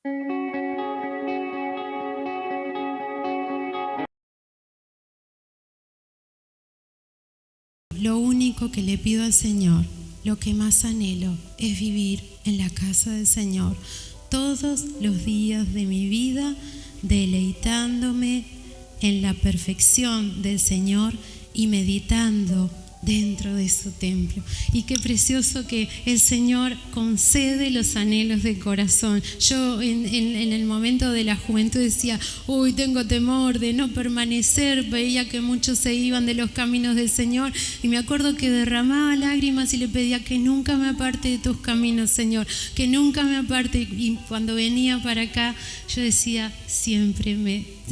Lo único que le pido al Señor, lo que más anhelo, es vivir en la casa del Señor todos los días de mi vida, deleitándome en la perfección del Señor y meditando dentro de su templo. Y qué precioso que el Señor concede los anhelos del corazón. Yo en el momento de la juventud decía, uy, tengo temor de no permanecer, veía que muchos se iban de los caminos del Señor y me acuerdo que derramaba lágrimas y le pedía que nunca me aparte de tus caminos, Señor, que nunca me aparte. Y cuando venía para acá yo decía,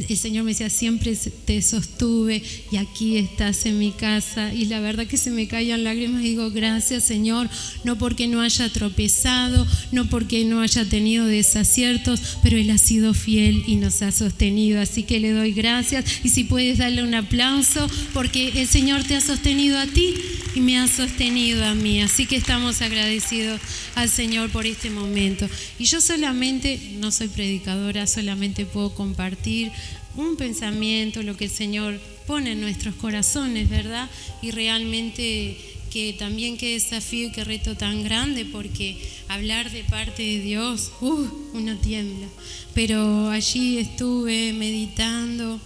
el Señor me decía, siempre te sostuve y aquí estás en mi casa. Y la verdad que se me caían lágrimas y digo, gracias, Señor, no porque no haya tropezado, no porque no haya tenido desaciertos, pero Él ha sido fiel y nos ha sostenido, así que le doy gracias. Y si puedes darle un aplauso, porque el Señor te ha sostenido a ti y me ha sostenido a mí, así que estamos agradecidos al Señor por este momento. Y yo solamente, no soy predicadora, solamente puedo compartir un pensamiento, lo que el Señor pone en nuestros corazones, ¿verdad? Y realmente que también qué desafío y qué reto tan grande, porque hablar de parte de Dios, uno tiembla. Pero allí estuve meditando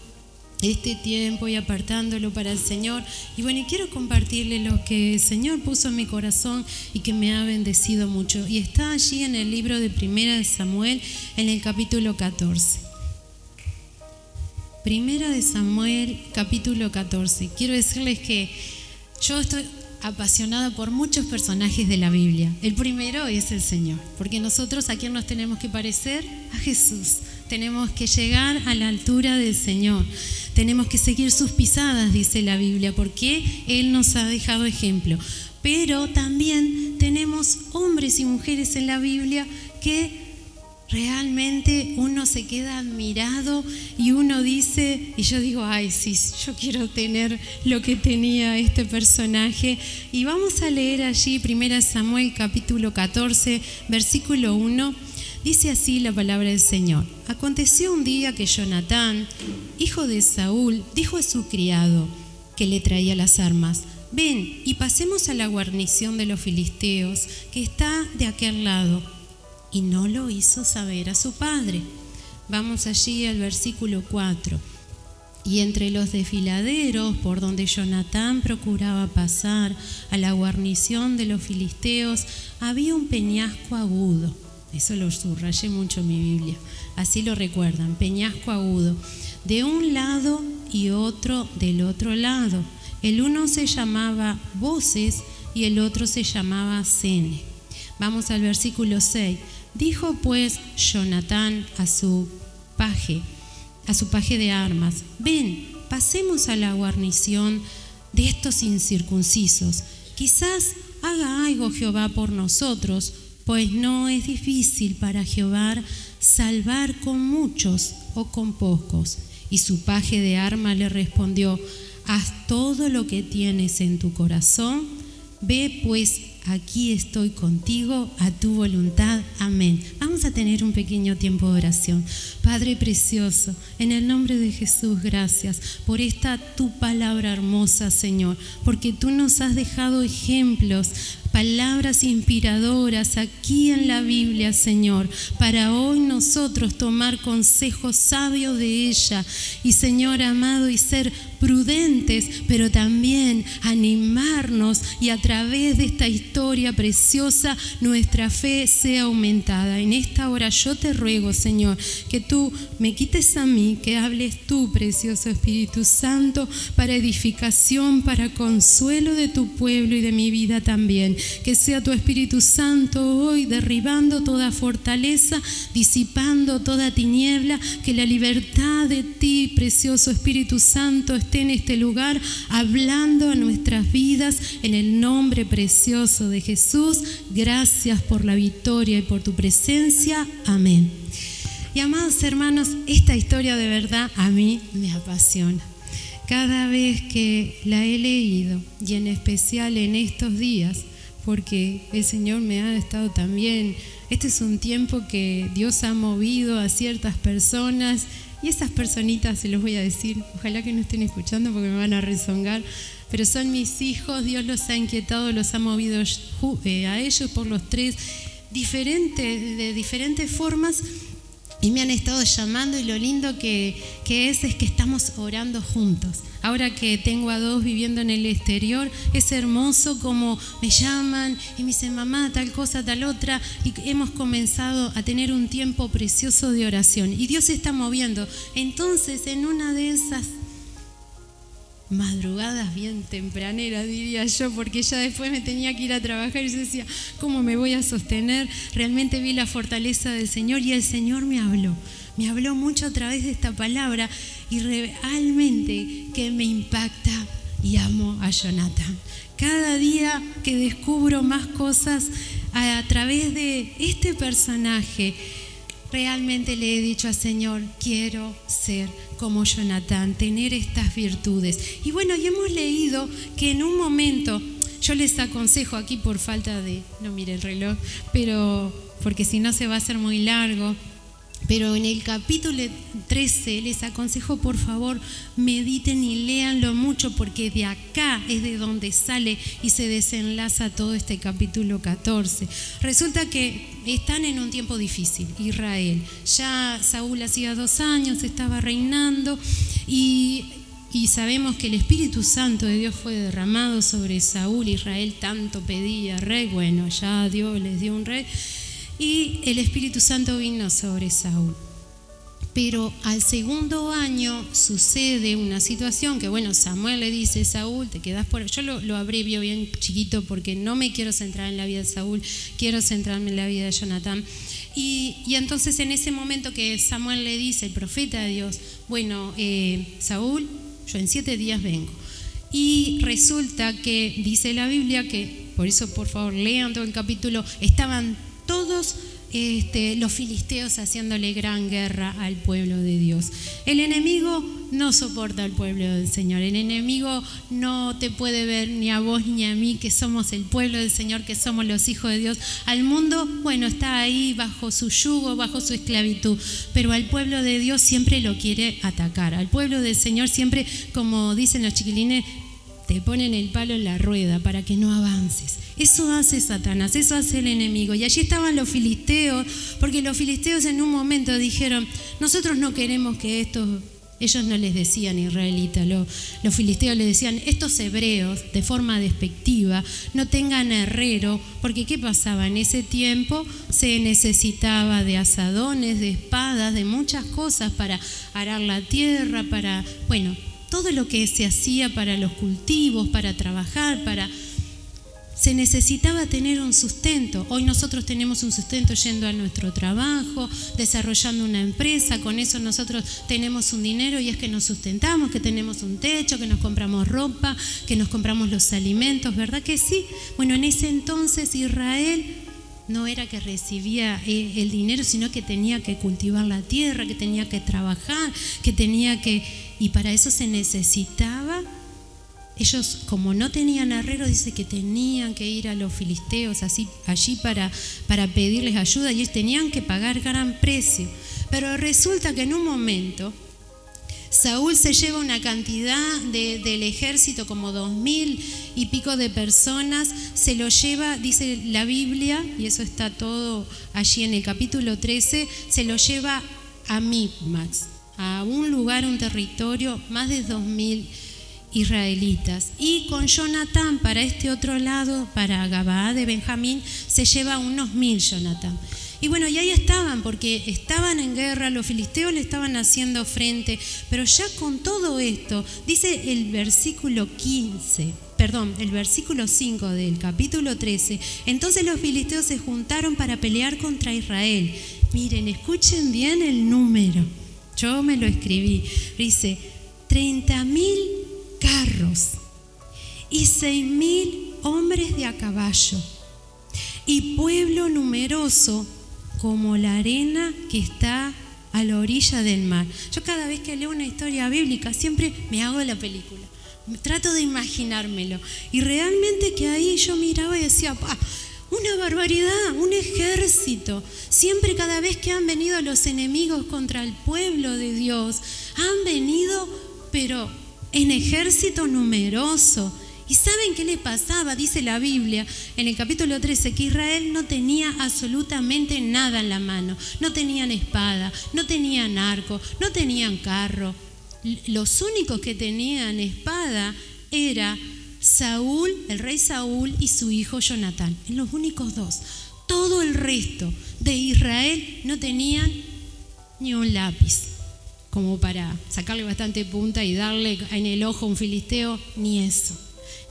este tiempo y apartándolo para el Señor. Y bueno, y quiero compartirle lo que el Señor puso en mi corazón y que me ha bendecido mucho. Y está allí en el libro de Primera de Samuel, en el capítulo 14. Primera de Samuel, capítulo 14. Quiero decirles que yo estoy apasionada por muchos personajes de la Biblia. El primero es el Señor, porque nosotros a quién nos tenemos que parecer, a Jesús. Tenemos que llegar a la altura del Señor. Tenemos que seguir sus pisadas, dice la Biblia, porque Él nos ha dejado ejemplo. Pero también tenemos hombres y mujeres en la Biblia que realmente uno se queda admirado y uno dice, y yo digo, ay, sí, yo quiero tener lo que tenía este personaje. Y vamos a leer allí 1 Samuel capítulo 14, versículo 1. Dice así la palabra del Señor. Aconteció un día que Jonatán, hijo de Saúl, dijo a su criado que le traía las armas, ven y pasemos a la guarnición de los filisteos que está de aquel lado. Y no lo hizo saber a su padre. Vamos allí al versículo 4. Y entre los desfiladeros por donde Jonatán procuraba pasar a la guarnición de los filisteos había un peñasco agudo. Eso lo subrayé mucho en mi Biblia. Así lo recuerdan, peñasco agudo. De un lado y otro del otro lado. El uno se llamaba Boses y el otro se llamaba Sene. Vamos al versículo 6. Dijo pues Jonatán a su paje de armas, ven, pasemos a la guarnición de estos incircuncisos. Quizás haga algo Jehová por nosotros, pues no es difícil para Jehová salvar con muchos o con pocos. Y su paje de armas le respondió, haz todo lo que tienes en tu corazón, ve pues, aquí estoy contigo, a tu voluntad. Amén. Vamos a tener un pequeño tiempo de oración. Padre precioso, en el nombre de Jesús, gracias por esta tu palabra hermosa, Señor, porque tú nos has dejado ejemplos, palabras inspiradoras aquí en la Biblia, Señor, para hoy nosotros tomar consejos sabios de ella y, Señor amado, y ser prudentes, pero también animarnos y a través de esta historia preciosa nuestra fe sea aumentada. En esta hora yo te ruego, Señor, que tú me quites a mí, que hables tú, precioso Espíritu Santo, para edificación, para consuelo de tu pueblo y de mi vida también. Que sea tu Espíritu Santo hoy derribando toda fortaleza, disipando toda tiniebla, que la libertad de ti, precioso Espíritu Santo, esté en este lugar, hablando a nuestras vidas, en el nombre precioso de Jesús. Gracias por la victoria y por tu presencia. Amén. Y amados hermanos, esta historia de verdad a mí me apasiona. Cada vez que la he leído, y en especial en estos días, porque el Señor me ha estado también Este es un tiempo que Dios ha movido a ciertas personas y esas personitas, se los voy a decir, ojalá que no estén escuchando porque me van a rezongar, pero son mis hijos, Dios los ha inquietado, los ha movido a ellos por los tres de diferentes formas. Y me han estado llamando y lo lindo que es que estamos orando juntos. Ahora que tengo a dos viviendo en el exterior, es hermoso como me llaman y me dicen, mamá, tal cosa, tal otra. Y hemos comenzado a tener un tiempo precioso de oración. Y Dios se está moviendo. Entonces, en una de esas madrugadas bien tempraneras, diría yo, porque ya después me tenía que ir a trabajar y yo decía, ¿cómo me voy a sostener? Realmente vi la fortaleza del Señor y el Señor me habló mucho a través de esta palabra y realmente que me impacta y amo a Jonathan. Cada día que descubro más cosas a través de este personaje, realmente le he dicho al Señor, quiero ser como Jonathan, tener estas virtudes. Y bueno, y hemos leído que en un momento, yo les aconsejo aquí por falta de, no mire el reloj, pero porque si no se va a hacer muy largo, pero en el capítulo 13 les aconsejo por favor mediten y léanlo mucho porque de acá es de donde sale y se desenlaza todo este capítulo 14. Resulta que están en un tiempo difícil, Israel. Ya Saúl hacía 2 años, estaba reinando y sabemos que el Espíritu Santo de Dios fue derramado sobre Saúl. Israel tanto pedía rey, bueno, ya Dios les dio un rey. Y el Espíritu Santo vino sobre Saúl. Pero al segundo año sucede una situación que, bueno, Samuel le dice, Saúl, te quedas por... Yo lo abrevio bien chiquito porque no me quiero centrar en la vida de Saúl, quiero centrarme en la vida de Jonatán. Y entonces en ese momento que Samuel le dice, el profeta de Dios, bueno, Saúl, yo en 7 días vengo. Y resulta que dice la Biblia que, por eso por favor lean todo el capítulo, estaban todos los filisteos haciéndole gran guerra al pueblo de Dios. El enemigo no soporta al pueblo del Señor. El enemigo no te puede ver ni a vos ni a mí, que somos el pueblo del Señor, que somos los hijos de Dios. Al mundo, bueno, está ahí bajo su yugo, bajo su esclavitud, pero al pueblo de Dios siempre lo quiere atacar. Al pueblo del Señor siempre, como dicen los chiquilines, te ponen el palo en la rueda para que no avances. Eso hace Satanás, eso hace el enemigo. Y allí estaban los filisteos, porque los filisteos en un momento dijeron, nosotros no queremos que ellos no les decían israelitas, los filisteos les decían, estos hebreos, de forma despectiva, no tengan herrero, porque ¿qué pasaba? En ese tiempo se necesitaba de azadones, de espadas, de muchas cosas para arar la tierra, para, bueno, todo lo que se hacía para los cultivos, para trabajar, se necesitaba tener un sustento. Hoy nosotros tenemos un sustento yendo a nuestro trabajo, desarrollando una empresa, con eso nosotros tenemos un dinero y es que nos sustentamos, que tenemos un techo, que nos compramos ropa, que nos compramos los alimentos, ¿verdad que sí? Bueno, en ese entonces Israel no era que recibía el dinero, sino que tenía que cultivar la tierra, que tenía que trabajar, y para eso se necesitaba. Ellos, como no tenían herrero, dice que tenían que ir a los filisteos allí para pedirles ayuda y ellos tenían que pagar gran precio. Pero resulta que en un momento Saúl se lleva una cantidad del ejército, como 2,000 y pico de personas, se lo lleva, dice la Biblia, y eso está todo allí en el capítulo 13, se lo lleva a Micmas, a un lugar, un territorio, más de 2,000 israelitas. Y con Jonatán, para este otro lado, para Gabaa de Benjamín, se lleva unos 1,000 Jonatán. Y bueno, y ahí estaban, porque estaban en guerra, los filisteos le estaban haciendo frente, pero ya con todo esto, dice el versículo 5 del capítulo 13, entonces los filisteos se juntaron para pelear contra Israel. Miren, escuchen bien el número, yo me lo escribí, dice 30,000 carros y 6,000 hombres de a caballo y pueblo numeroso como la arena que está a la orilla del mar. Yo cada vez que leo una historia bíblica siempre me hago la película, trato de imaginármelo y realmente que ahí yo miraba y decía, Una barbaridad, un ejército. Siempre cada vez que han venido los enemigos contra el pueblo de Dios, han venido, pero en ejército numeroso. ¿Y saben qué le pasaba? Dice la Biblia en el capítulo 13 que Israel no tenía absolutamente nada en la mano. No tenían espada, no tenían arco, no tenían carro. Los únicos que tenían espada era Saúl, el rey Saúl, y su hijo Jonatán. En los únicos dos. Todo el resto de Israel no tenían ni un lápiz como para sacarle bastante punta y darle en el ojo a un filisteo, ni eso.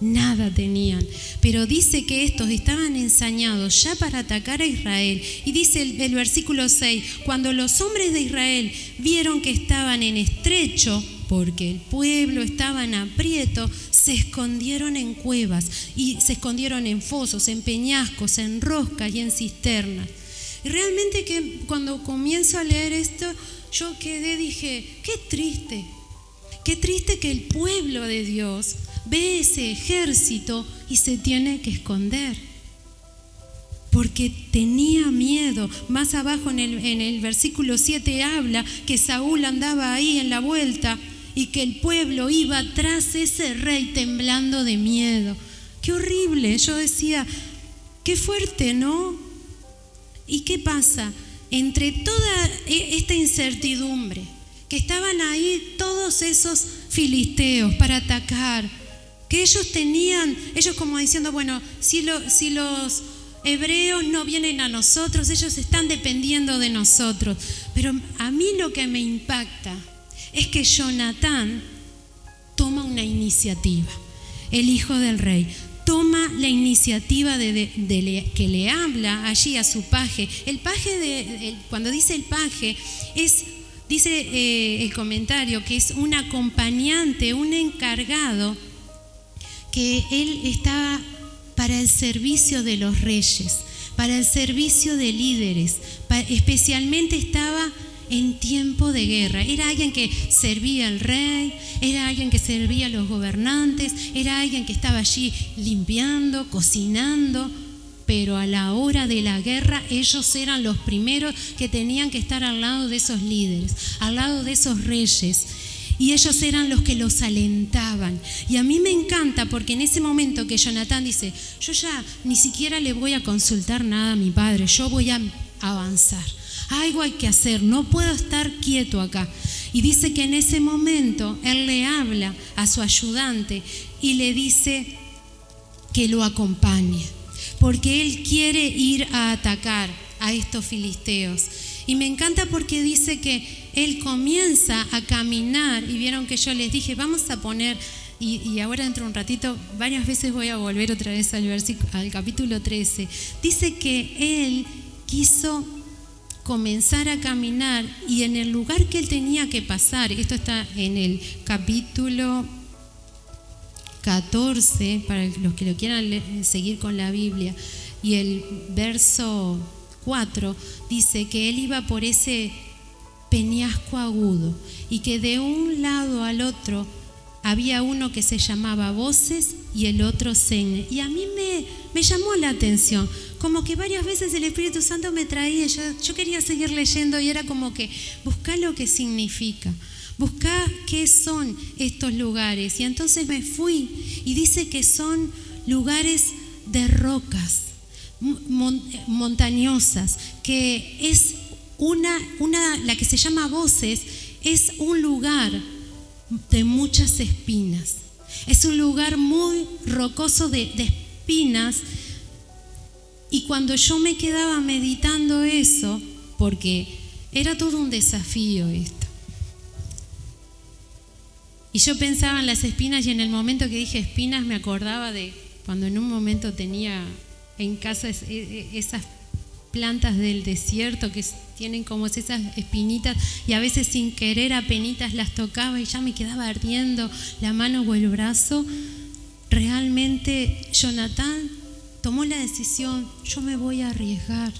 Nada tenían, pero dice que estos estaban ensañados ya para atacar a Israel. Y dice el versículo 6, cuando los hombres de Israel vieron que estaban en estrecho, porque el pueblo estaba en aprieto, se escondieron en cuevas y se escondieron en fosos, en peñascos, en roscas y en cisternas. Y realmente que cuando comienzo a leer esto, yo dije, qué triste que el pueblo de Dios ve ese ejército y se tiene que esconder, porque tenía miedo. Más abajo en el versículo 7 habla que Saúl andaba ahí en la vuelta y que el pueblo iba tras ese rey temblando de miedo. Qué horrible. Yo decía, qué fuerte, ¿no? ¿Y qué pasa? Entre toda esta incertidumbre, que estaban ahí todos esos filisteos para atacar, que ellos como diciendo, bueno, si los hebreos no vienen a nosotros, ellos están dependiendo de nosotros. Pero a mí lo que me impacta es que Jonatán toma una iniciativa, el hijo del rey. Toma la iniciativa que le habla allí a su paje. El paje, cuando dice el paje, dice el comentario que es un acompañante, un encargado, que él estaba para el servicio de los reyes, para el servicio de líderes, especialmente estaba en tiempo de guerra. Era alguien que servía al rey, era alguien que servía a los gobernantes, era alguien que estaba allí limpiando, cocinando, pero a la hora de la guerra ellos eran los primeros que tenían que estar al lado de esos líderes, al lado de esos reyes. Y ellos eran los que los alentaban. Y a mí me encanta porque en ese momento que Jonatán dice, yo ya ni siquiera le voy a consultar nada a mi padre, yo voy a avanzar. Algo hay que hacer, no puedo estar quieto acá. Y dice que en ese momento él le habla a su ayudante y le dice que lo acompañe, porque él quiere ir a atacar a estos filisteos. Y me encanta porque dice que él comienza a caminar, y vieron que yo les dije, vamos a poner, y ahora dentro de un ratito, varias veces voy a volver otra vez al capítulo 13. Dice que él quiso comenzar a caminar y en el lugar que él tenía que pasar, esto está en el capítulo 14, para los que lo quieran seguir con la Biblia, y el verso 4 dice que él iba por ese peñasco agudo y que de un lado al otro había uno que se llamaba Voces y el otro Segne. Y a mí me llamó la atención, como que varias veces el Espíritu Santo me traía, yo quería seguir leyendo y era como que buscá lo que significa, buscá qué son estos lugares. Y entonces me fui y dice que son lugares de rocas montañosas, que es la que se llama Voces, es un lugar de muchas espinas, es un lugar muy rocoso de espinas. Y cuando yo me quedaba meditando eso, porque era todo un desafío esto, y yo pensaba en las espinas, y en el momento que dije espinas me acordaba de cuando en un momento tenía en casa esas plantas del desierto que tienen como esas espinitas, y a veces sin querer apenitas las tocaba y ya me quedaba ardiendo la mano o el brazo. Realmente Jonatán tomó la decisión, yo me voy a arriesgar.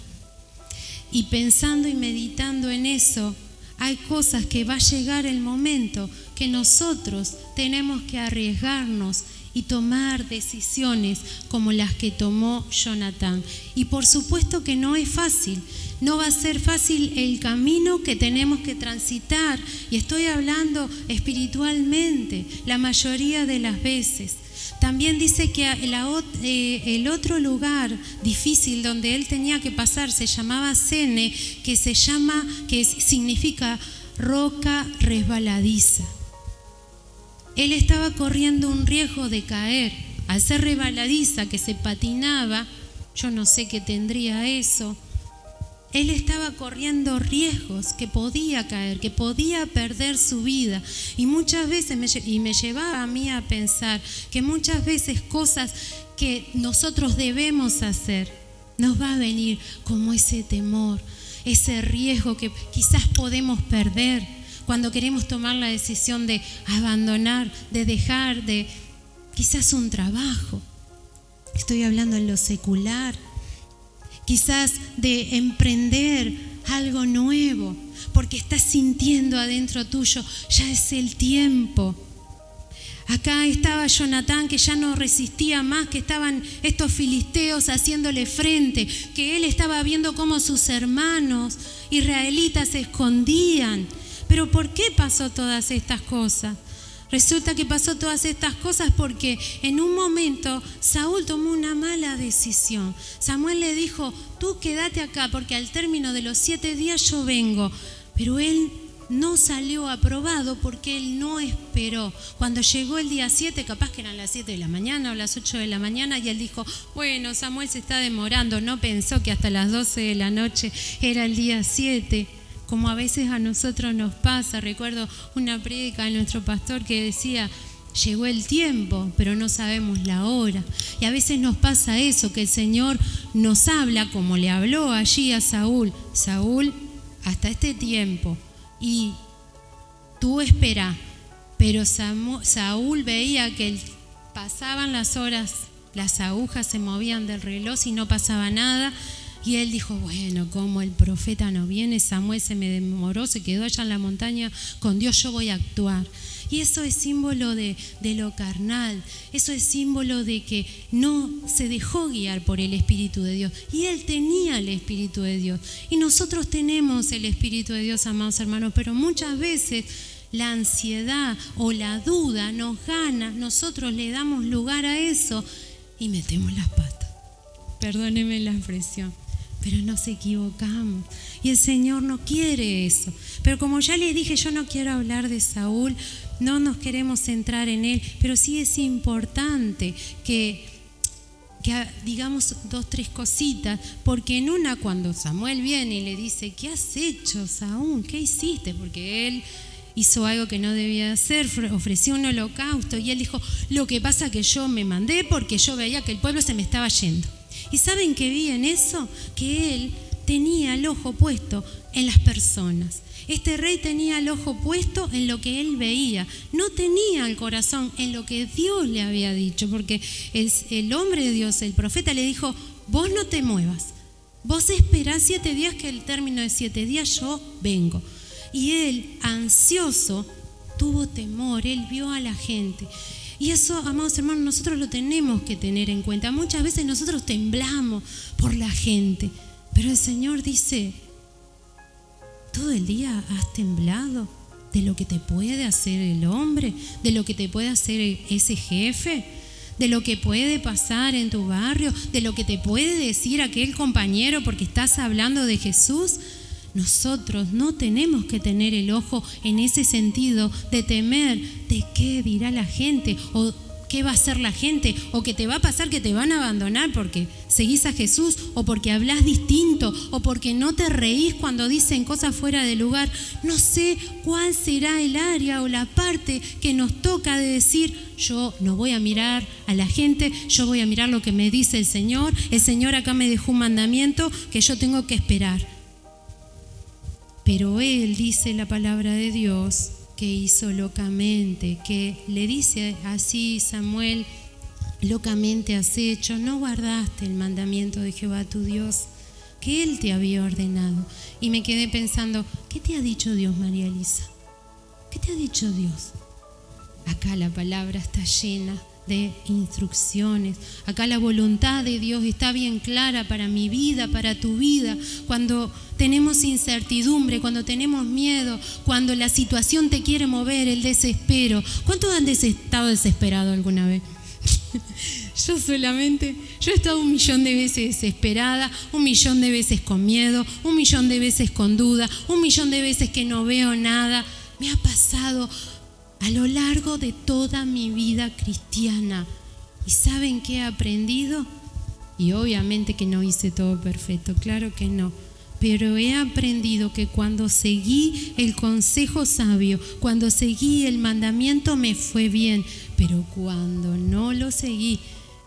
Y pensando y meditando en eso, hay cosas que va a llegar el momento que nosotros tenemos que arriesgarnos y tomar decisiones como las que tomó Jonatán. Y por supuesto que no es fácil, no va a ser fácil el camino que tenemos que transitar, y estoy hablando espiritualmente la mayoría de las veces. También dice que el otro lugar difícil donde él tenía que pasar se llamaba Sene, que significa roca resbaladiza. Él estaba corriendo un riesgo de caer. Al ser resbaladiza, que se patinaba, yo no sé qué tendría eso. Él estaba corriendo riesgos, que podía caer, que podía perder su vida. Y muchas veces me llevaba a mí a pensar que muchas veces cosas que nosotros debemos hacer, nos va a venir como ese temor, ese riesgo que quizás podemos perder cuando queremos tomar la decisión de abandonar, de dejar, de quizás un trabajo. Estoy hablando en lo secular. Quizás de emprender algo nuevo, porque estás sintiendo adentro tuyo, ya es el tiempo. Acá estaba Jonatán, que ya no resistía más, que estaban estos filisteos haciéndole frente, que él estaba viendo cómo sus hermanos israelitas se escondían. Pero ¿por qué pasó todas estas cosas? Resulta que pasó todas estas cosas porque en un momento Saúl tomó una mala decisión. Samuel le dijo: tú quédate acá porque al término de los 7 días yo vengo. Pero él no salió aprobado porque él no esperó. Cuando llegó el día 7, capaz que eran las 7 de la mañana o las 8 de la mañana, y él dijo: bueno, Samuel se está demorando. No pensó que hasta las 12 de la noche era el día 7. Como a veces a nosotros nos pasa. Recuerdo una prédica de nuestro pastor que decía: llegó el tiempo, pero no sabemos la hora. Y a veces nos pasa eso, que el Señor nos habla como le habló allí a Saúl: Saúl, hasta este tiempo, y tú espera. Pero Saúl veía que pasaban las horas, las agujas se movían del reloj y no pasaba nada. Y él dijo: bueno, como el profeta no viene, Samuel se me demoró, se quedó allá en la montaña con Dios, yo voy a actuar. Y eso es símbolo de lo carnal, eso es símbolo de que no se dejó guiar por el Espíritu de Dios. Y él tenía el Espíritu de Dios. Y nosotros tenemos el Espíritu de Dios, amados hermanos, pero muchas veces la ansiedad o la duda nos gana, nosotros le damos lugar a eso y metemos las patas. Perdónenme la expresión, pero nos equivocamos. Y el Señor no quiere eso. Pero como ya les dije, yo no quiero hablar de Saúl, no nos queremos centrar en él, pero sí es importante que digamos 2, 3 cositas, porque en una, cuando Samuel viene y le dice: ¿qué has hecho, Saúl? ¿Qué hiciste? Porque él hizo algo que no debía hacer, ofreció un holocausto, y él dijo: lo que pasa es que yo me mandé porque yo veía que el pueblo se me estaba yendo. ¿Y saben qué vi en eso? Que él tenía el ojo puesto en las personas. Este rey tenía el ojo puesto en lo que él veía, no tenía el corazón en lo que Dios le había dicho, porque el hombre de Dios, el profeta, le dijo: vos no te muevas, vos esperás 7 días, que al término de 7 días yo vengo. Y él, ansioso, tuvo temor, él vio a la gente. Y eso, amados hermanos, nosotros lo tenemos que tener en cuenta. Muchas veces nosotros temblamos por la gente, pero el Señor dice: ¿todo el día has temblado de lo que te puede hacer el hombre? ¿De lo que te puede hacer ese jefe? ¿De lo que puede pasar en tu barrio? ¿De lo que te puede decir aquel compañero porque estás hablando de Jesús? Nosotros no tenemos que tener el ojo en ese sentido de temer de qué dirá la gente, o qué va a hacer la gente, o que te va a pasar que te van a abandonar porque seguís a Jesús, o porque hablas distinto, o porque no te reís cuando dicen cosas fuera de lugar. No sé cuál será el área o la parte que nos toca de decir: yo no voy a mirar a la gente, yo voy a mirar lo que me dice el Señor. El Señor acá me dejó un mandamiento que yo tengo que esperar. Pero él, dice la palabra de Dios, que hizo locamente, que le dice así: Samuel, locamente has hecho, no guardaste el mandamiento de Jehová tu Dios, que él te había ordenado. Y me quedé pensando: ¿qué te ha dicho Dios, María Elisa? ¿Qué te ha dicho Dios? Acá la palabra está llena de instrucciones. Acá la voluntad de Dios está bien clara para mi vida, para tu vida. Cuando tenemos incertidumbre, cuando tenemos miedo, cuando la situación te quiere mover, el desespero. ¿Cuántos han estado desesperados alguna vez? Yo he estado 1.000.000 de veces desesperada, 1.000.000 de veces con miedo, 1.000.000 de veces con duda, 1.000.000 de veces que no veo nada. Me ha pasado a lo largo de toda mi vida cristiana. ¿Y saben qué he aprendido? Y obviamente que no hice todo perfecto, claro que no. Pero he aprendido que cuando seguí el consejo sabio, cuando seguí el mandamiento me fue bien. Pero cuando no lo seguí,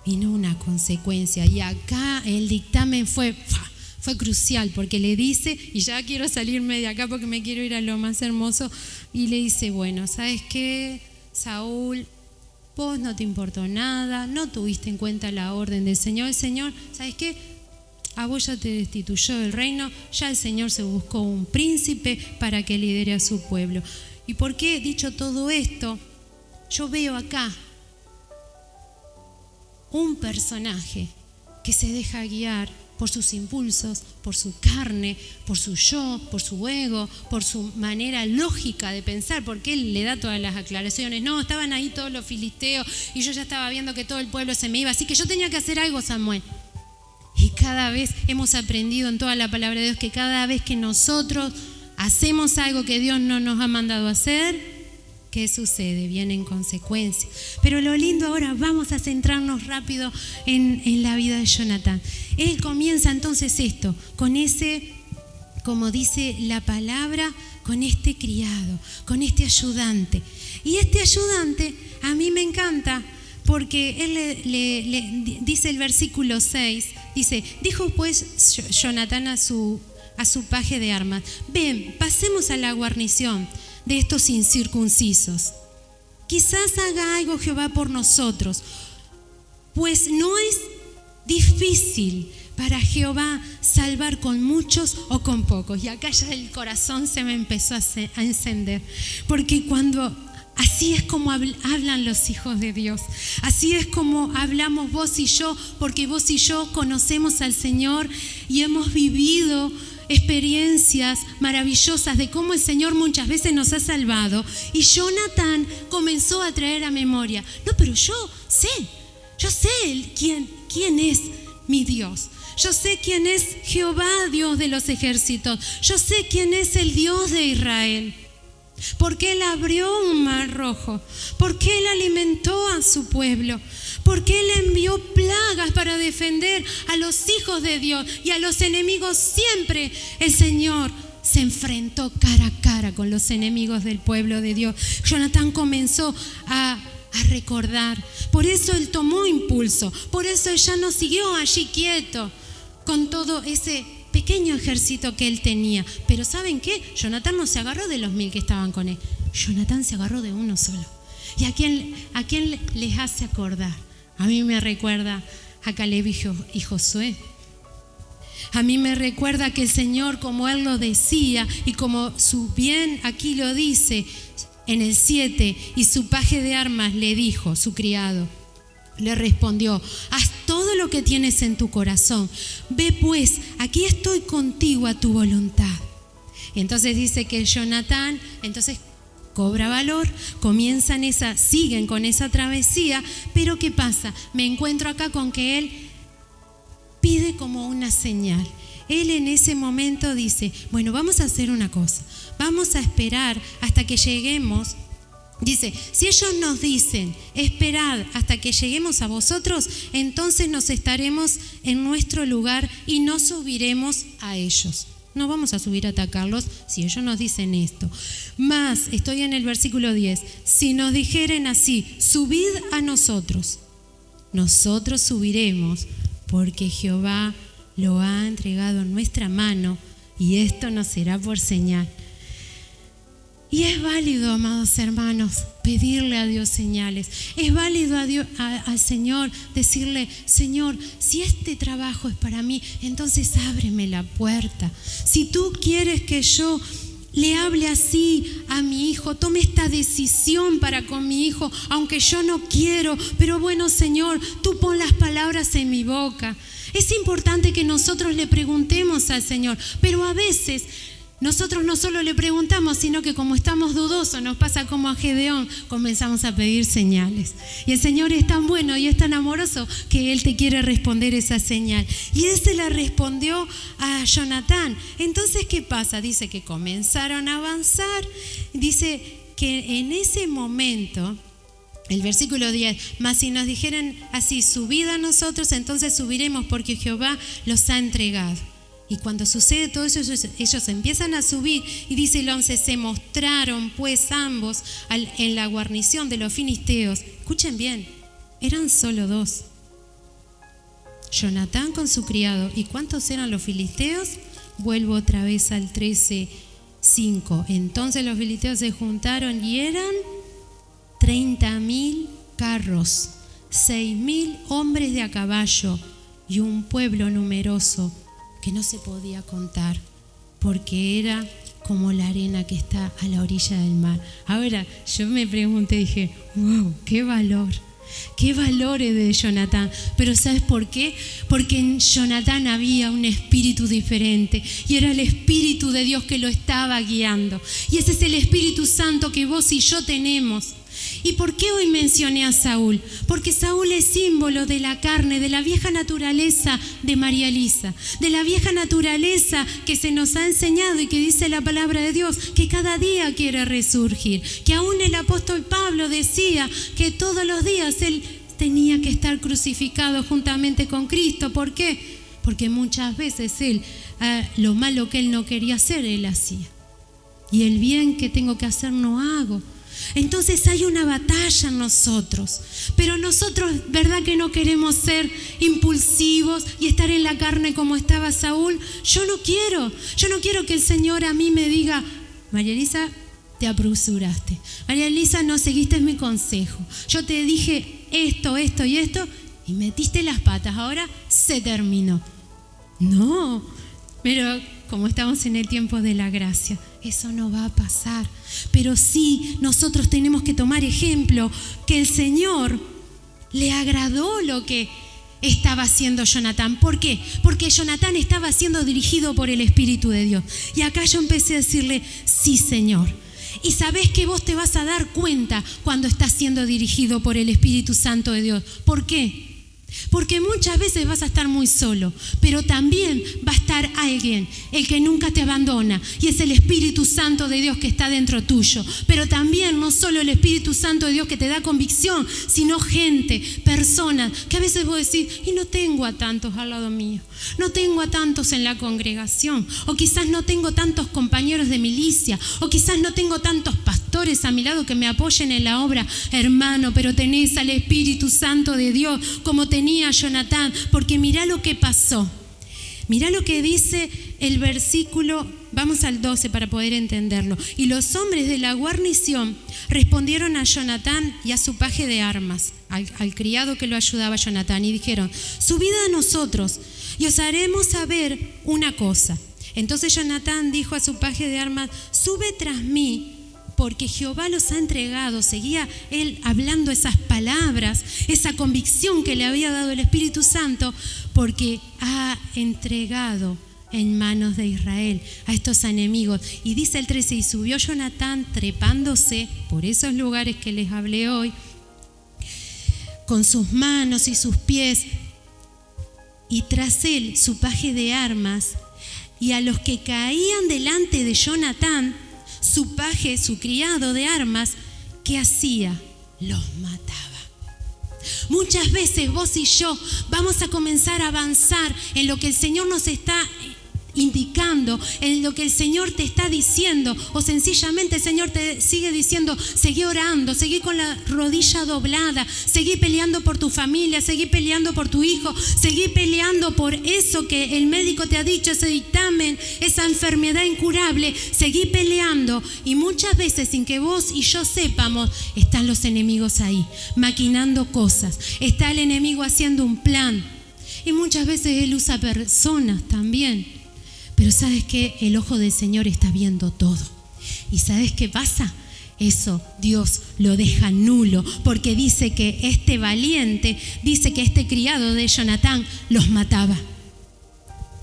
vino una consecuencia. Y acá el dictamen fue crucial, porque le dice, y ya quiero salirme de acá porque me quiero ir a lo más hermoso, y le dice, bueno, ¿sabes qué, Saúl? Vos no te importó nada, no tuviste en cuenta la orden del Señor. El Señor, ¿sabes qué? A vos ya te destituyó del reino, ya el Señor se buscó un príncipe para que lidere a su pueblo. ¿Y por qué, dicho todo esto, yo veo acá un personaje que se deja guiar por sus impulsos, por su carne, por su yo, por su ego, por su manera lógica de pensar, porque él le da todas las aclaraciones. No, estaban ahí todos los filisteos y yo ya estaba viendo que todo el pueblo se me iba, así que yo tenía que hacer algo, Samuel. Y cada vez hemos aprendido en toda la palabra de Dios que cada vez que nosotros hacemos algo que Dios no nos ha mandado hacer, ¿qué sucede? Vienen consecuencias. Pero lo lindo ahora, vamos a centrarnos rápido en la vida de Jonatán. Él comienza entonces esto, con ese, como dice la palabra, con este criado, con este ayudante. Y este ayudante a mí me encanta porque él le dice el versículo 6, dice, dijo pues Jonatán a su paje de armas, ven, pasemos a la guarnición de estos incircuncisos. Quizás haga algo Jehová por nosotros, pues no es difícil para Jehová salvar con muchos o con pocos. Y acá ya el corazón se me empezó a encender, porque así es como hablan los hijos de Dios, así es como hablamos vos y yo, porque vos y yo conocemos al Señor y hemos vivido experiencias maravillosas de cómo el Señor muchas veces nos ha salvado. Y Jonatán comenzó a traer a memoria, no, pero yo sé quién es mi Dios. Yo sé quién es Jehová, Dios de los ejércitos. Yo sé quién es el Dios de Israel. Porque Él abrió un mar rojo, porque Él alimentó a su pueblo, porque Él envió plagas para defender a los hijos de Dios, y a los enemigos siempre el Señor se enfrentó cara a cara con los enemigos del pueblo de Dios. Jonatán comenzó a recordar, por eso él tomó impulso, por eso él ya no siguió allí quieto con todo ese pequeño ejército que él tenía. Pero ¿saben qué? Jonatán no se agarró de los 1000 que estaban con él. Jonatán se agarró de uno solo. ¿Y a quién les hace acordar? A mí me recuerda a Caleb y Josué. A mí me recuerda que el Señor, como Él lo decía y como su bien aquí lo dice en el 7, y su paje de armas le dijo, su criado, le respondió, haz todo lo que tienes en tu corazón. Ve pues, aquí estoy contigo a tu voluntad. Y entonces dice que Jonatán, entonces cobra valor, siguen con esa travesía, pero ¿qué pasa? Me encuentro acá con que él pide como una señal. Él en ese momento dice, bueno, vamos a hacer una cosa, vamos a esperar hasta que lleguemos. Dice, si ellos nos dicen, esperad hasta que lleguemos a vosotros, entonces nos estaremos en nuestro lugar y no subiremos a ellos. No vamos a subir a atacarlos si ellos nos dicen esto. Mas, estoy en el versículo 10, si nos dijeren así, subid a nosotros subiremos, porque Jehová lo ha entregado en nuestra mano, y esto nos será por señal. Y es válido, amados hermanos, pedirle a Dios señales. Es válido al Señor decirle, Señor, si este trabajo es para mí, entonces ábreme la puerta. Si tú quieres que yo le hable así a mi hijo, tome esta decisión para con mi hijo, aunque yo no quiero, pero bueno, Señor, tú pon las palabras en mi boca. Es importante que nosotros le preguntemos al Señor, pero a veces nosotros no solo le preguntamos, sino que como estamos dudosos, nos pasa como a Gedeón, comenzamos a pedir señales. Y el Señor es tan bueno y es tan amoroso que Él te quiere responder esa señal. Y Él se la respondió a Jonatán. Entonces, ¿qué pasa? Dice que comenzaron a avanzar. Dice que en ese momento, el versículo 10, mas si nos dijeran así, subid a nosotros, entonces subiremos porque Jehová los ha entregado. Y cuando sucede todo eso, ellos empiezan a subir y dice el 11, se mostraron pues ambos en la guarnición de los filisteos. Escuchen bien, eran solo 2. Jonatán con su criado. ¿Y cuántos eran los filisteos? Vuelvo otra vez al 13:5. Entonces los filisteos se juntaron y eran 30,000 carros, 6,000 hombres de a caballo y un pueblo numeroso que no se podía contar, porque era como la arena que está a la orilla del mar. Ahora, yo me pregunté, dije, wow, qué valores de Jonatán. Pero ¿sabes por qué? Porque en Jonatán había un espíritu diferente y era el Espíritu de Dios que lo estaba guiando. Y ese es el Espíritu Santo que vos y yo tenemos. ¿Y por qué hoy mencioné a Saúl? Porque Saúl es símbolo de la carne, de la vieja naturaleza de María Elisa, de la vieja naturaleza que se nos ha enseñado y que dice la palabra de Dios, que cada día quiere resurgir. Que aún el apóstol Pablo decía que todos los días él tenía que estar crucificado juntamente con Cristo. ¿Por qué? Porque muchas veces él, lo malo que él no quería hacer, él hacía. Y el bien que tengo que hacer no hago. Entonces hay una batalla en nosotros, pero nosotros, ¿verdad que no queremos ser impulsivos y estar en la carne como estaba Saúl? Yo no quiero que el Señor a mí me diga, María Elisa, te apresuraste, María Elisa, no seguiste mi consejo, yo te dije esto y esto y metiste las patas, ahora se terminó. No, pero como estamos en el tiempo de la gracia, eso no va a pasar. Pero sí, nosotros tenemos que tomar ejemplo, que el Señor le agradó lo que estaba haciendo Jonatán. ¿Por qué? Porque Jonatán estaba siendo dirigido por el Espíritu de Dios. Y acá yo empecé a decirle, sí, Señor. Y sabés que vos te vas a dar cuenta cuando estás siendo dirigido por el Espíritu Santo de Dios. ¿Por qué? Porque muchas veces vas a estar muy solo, pero también va a estar alguien, el que nunca te abandona, y es el Espíritu Santo de Dios que está dentro tuyo. Pero también no solo el Espíritu Santo de Dios que te da convicción, sino gente, personas, que a veces vos decís, y no tengo a tantos al lado mío, no tengo a tantos en la congregación, o quizás no tengo tantos compañeros de milicia, o quizás no tengo tantos pastores a mi lado que me apoyen en la obra. Hermano, pero tenés al Espíritu Santo de Dios como tenía Jonatán, porque mirá lo que pasó. Mirá lo que dice el versículo, vamos al 12 para poder entenderlo. Y los hombres de la guarnición respondieron a Jonatán y a su paje de armas, al criado que lo ayudaba a Jonatán, y dijeron, subid a nosotros y os haremos saber una cosa. Entonces Jonatán dijo a su paje de armas, sube tras mí, porque Jehová los ha entregado. Seguía él hablando esas palabras, esa convicción que le había dado el Espíritu Santo, porque ha entregado en manos de Israel a estos enemigos. Y dice el 13, y subió Jonatán trepándose por esos lugares que les hablé hoy, con sus manos y sus pies, y tras él su paje de armas, y a los que caían delante de Jonatán, su paje, su criado de armas, ¿qué hacía? Los mataba. Muchas veces vos y yo vamos a comenzar a avanzar en lo que el Señor nos está indicando, en lo que el Señor te está diciendo, o sencillamente el Señor te sigue diciendo, seguí orando, seguí con la rodilla doblada, seguí peleando por tu familia, seguí peleando por tu hijo, seguí peleando por eso que el médico te ha dicho, ese dictamen, esa enfermedad incurable, seguí peleando. Y muchas veces, sin que vos y yo sepamos, están los enemigos ahí, maquinando cosas, está el enemigo haciendo un plan, y muchas veces él usa personas también. Pero ¿sabes qué? El ojo del Señor está viendo todo. ¿Y sabes qué pasa? Eso Dios lo deja nulo, porque dice que este valiente, dice que este criado de Jonatán los mataba.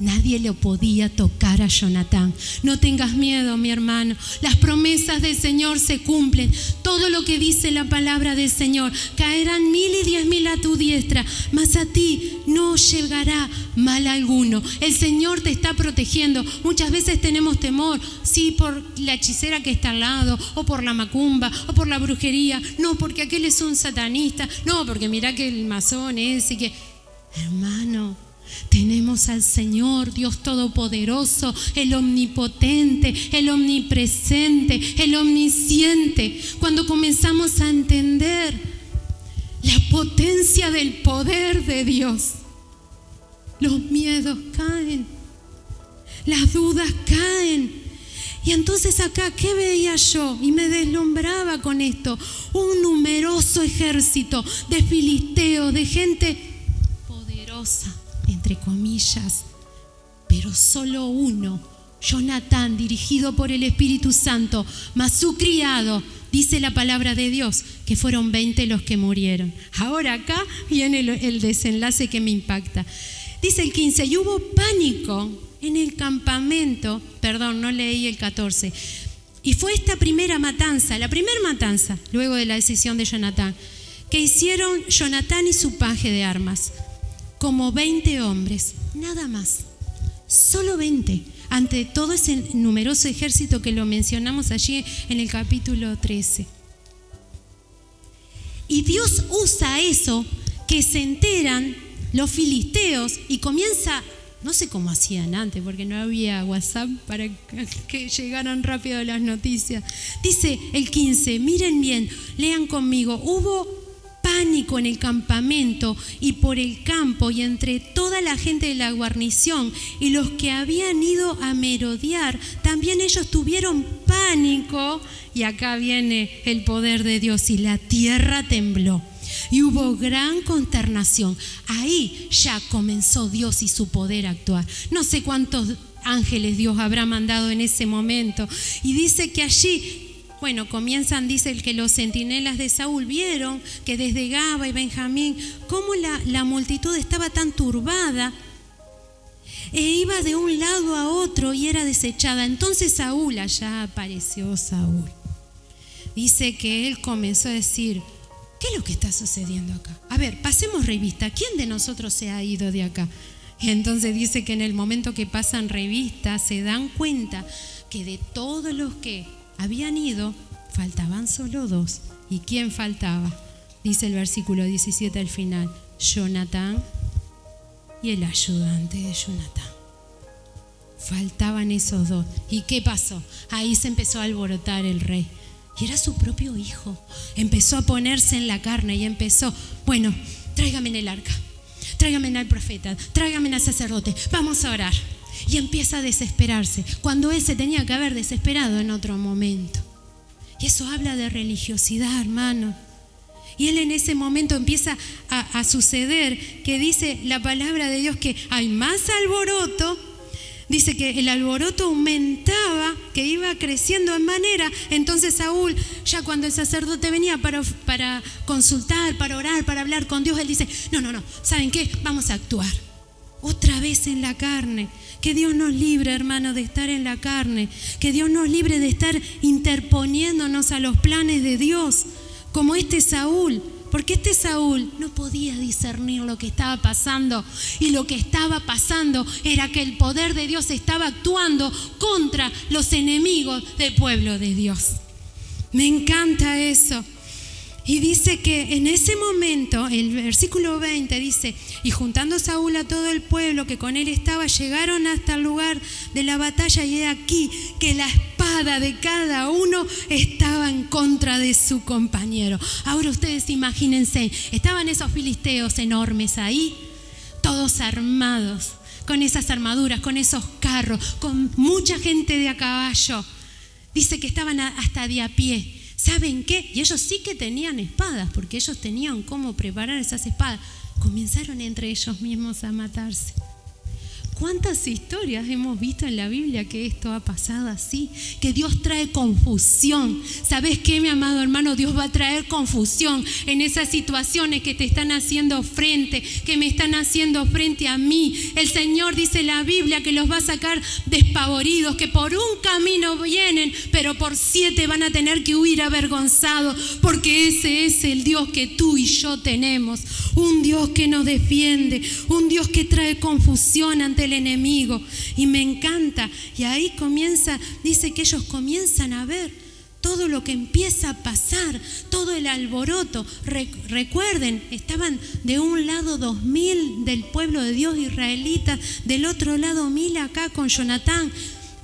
Nadie lo podía tocar a Jonatán. No tengas miedo, mi hermano. Las promesas del Señor se cumplen. Todo lo que dice la palabra del Señor. Caerán 1000 y 10.000 a tu diestra, mas a ti no llegará mal alguno. El Señor te está protegiendo. Muchas veces tenemos temor, sí, por la hechicera que está al lado, o por la macumba, o por la brujería. No, porque aquel es un satanista. No, porque mirá que el masón es y que... Hermano, tenemos al Señor, Dios Todopoderoso, el Omnipotente, el Omnipresente, el Omnisciente. Cuando comenzamos a entender la potencia del poder de Dios, los miedos caen, las dudas caen. Y entonces acá, ¿qué veía yo? Y me deslumbraba con esto. Un numeroso ejército de filisteos, de gente poderosa, entre comillas, pero solo uno, Jonatán, dirigido por el Espíritu Santo, más su criado, dice la palabra de Dios, que fueron 20 los que murieron. Ahora acá viene el desenlace que me impacta. Dice el 15, y hubo pánico en el campamento, perdón, no leí el 14, y fue esta primera matanza, la primera matanza, luego de la decisión de Jonatán, que hicieron Jonatán y su paje de armas. Como 20 hombres, nada más, solo 20, ante todo ese numeroso ejército que lo mencionamos allí en el capítulo 13. Y Dios usa eso, que se enteran los filisteos y comienza, no sé cómo hacían antes, porque no había WhatsApp para que llegaran rápido las noticias. Dice el 15, miren bien, lean conmigo, hubo pánico en el campamento y por el campo y entre toda la gente de la guarnición, y los que habían ido a merodear, también ellos tuvieron pánico, y acá viene el poder de Dios, y la tierra tembló y hubo gran consternación. Ahí ya comenzó Dios y su poder a actuar. No sé cuántos ángeles Dios habrá mandado en ese momento, y dice que allí, bueno, comienzan, dice el que los centinelas de Saúl vieron que desde Gaba y Benjamín, cómo la multitud estaba tan turbada, e iba de un lado a otro y era desechada. Entonces Saúl, allá apareció Saúl. Dice que él comenzó a decir, ¿qué es lo que está sucediendo acá? A ver, pasemos revista, ¿quién de nosotros se ha ido de acá? Y entonces dice que en el momento que pasan revista se dan cuenta que de todos los que habían ido, faltaban solo 2. ¿Y quién faltaba? Dice el versículo 17 al final, Jonatán y el ayudante de Jonatán. Faltaban esos 2. ¿Y qué pasó? Ahí se empezó a alborotar el rey. Y era su propio hijo. Empezó a ponerse en la carne y empezó, bueno, tráigame el arca, tráigame al profeta, tráigame al sacerdote, vamos a orar. Y empieza a desesperarse, cuando él se tenía que haber desesperado en otro momento. Y eso habla de religiosidad, hermano. Y él en ese momento empieza a suceder que dice la palabra de Dios que hay más alboroto. Dice que el alboroto aumentaba, que iba creciendo en manera. Entonces Saúl, ya cuando el sacerdote venía para consultar, para orar, para hablar con Dios, él dice, no, ¿saben qué? Vamos a actuar. Otra vez en la carne. Que Dios nos libre, hermano, de estar en la carne. Que Dios nos libre de estar interponiéndonos a los planes de Dios, como este Saúl. Porque este Saúl no podía discernir lo que estaba pasando. Y lo que estaba pasando era que el poder de Dios estaba actuando contra los enemigos del pueblo de Dios. Me encanta eso. Y dice que en ese momento, el versículo 20 dice, y juntando Saúl a todo el pueblo que con él estaba, llegaron hasta el lugar de la batalla, y he aquí que la espada de cada uno estaba en contra de su compañero. Ahora ustedes imagínense, estaban esos filisteos enormes ahí, todos armados, con esas armaduras, con esos carros, con mucha gente de a caballo. Dice que estaban hasta de a pie. ¿Saben qué? Y ellos sí que tenían espadas, porque ellos tenían cómo preparar esas espadas. Comenzaron entre ellos mismos a matarse. ¿Cuántas historias hemos visto en la Biblia que esto ha pasado así? Que Dios trae confusión. ¿Sabes qué, mi amado hermano? Dios va a traer confusión en esas situaciones que te están haciendo frente, que me están haciendo frente a mí. El Señor dice en la Biblia que los va a sacar despavoridos, que por un camino vienen, pero por 7 van a tener que huir avergonzados, porque ese es el Dios que tú y yo tenemos. Un Dios que nos defiende, un Dios que trae confusión ante el enemigo. Y me encanta. Y ahí dice que ellos comienzan a ver todo lo que empieza a pasar, todo el alboroto. Recuerden, estaban de un lado 2000 del pueblo de Dios israelita, del otro lado 1000 acá con Jonatán.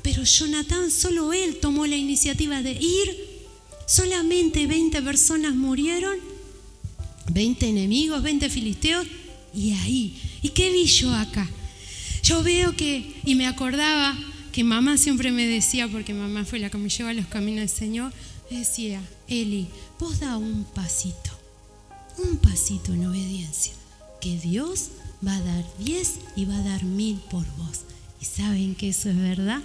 Pero Jonatán, solo él tomó la iniciativa de ir. Solamente 20 personas murieron, 20 enemigos, 20 filisteos. Y ahí, ¿y qué vi yo acá? Yo veo y me acordaba que mamá siempre me decía, porque mamá fue la que me llevó a los caminos del Señor, me decía: Eli, vos da un pasito en obediencia, que Dios va a dar 10 y va a dar 1000 por vos. ¿Y saben que eso es verdad?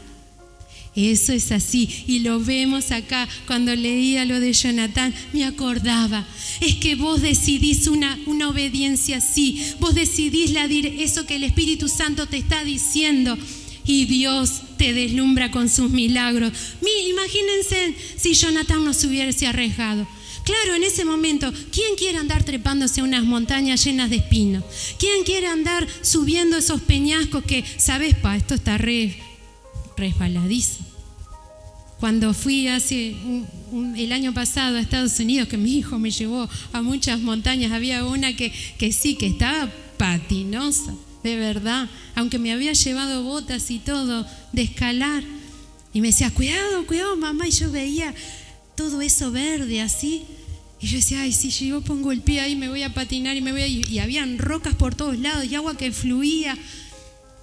Eso es así, y lo vemos acá. Cuando leía lo de Jonatán, me acordaba, es que vos decidís una obediencia así, vos decidís eso que el Espíritu Santo te está diciendo, y Dios te deslumbra con sus milagros. Imagínense si Jonatán no se hubiese arriesgado. Claro, en ese momento, ¿quién quiere andar trepándose a unas montañas llenas de espinos? ¿Quién quiere andar subiendo esos peñascos que, sabes, esto está resbaladizo? Cuando fui el año pasado a Estados Unidos, que mi hijo me llevó a muchas montañas, había una que sí, que estaba patinosa, de verdad, aunque me había llevado botas y todo de escalar, y me decía: cuidado, mamá, y yo veía todo eso verde así, y yo decía: ay, si yo pongo el pie ahí me voy a patinar y habían rocas por todos lados y agua que fluía.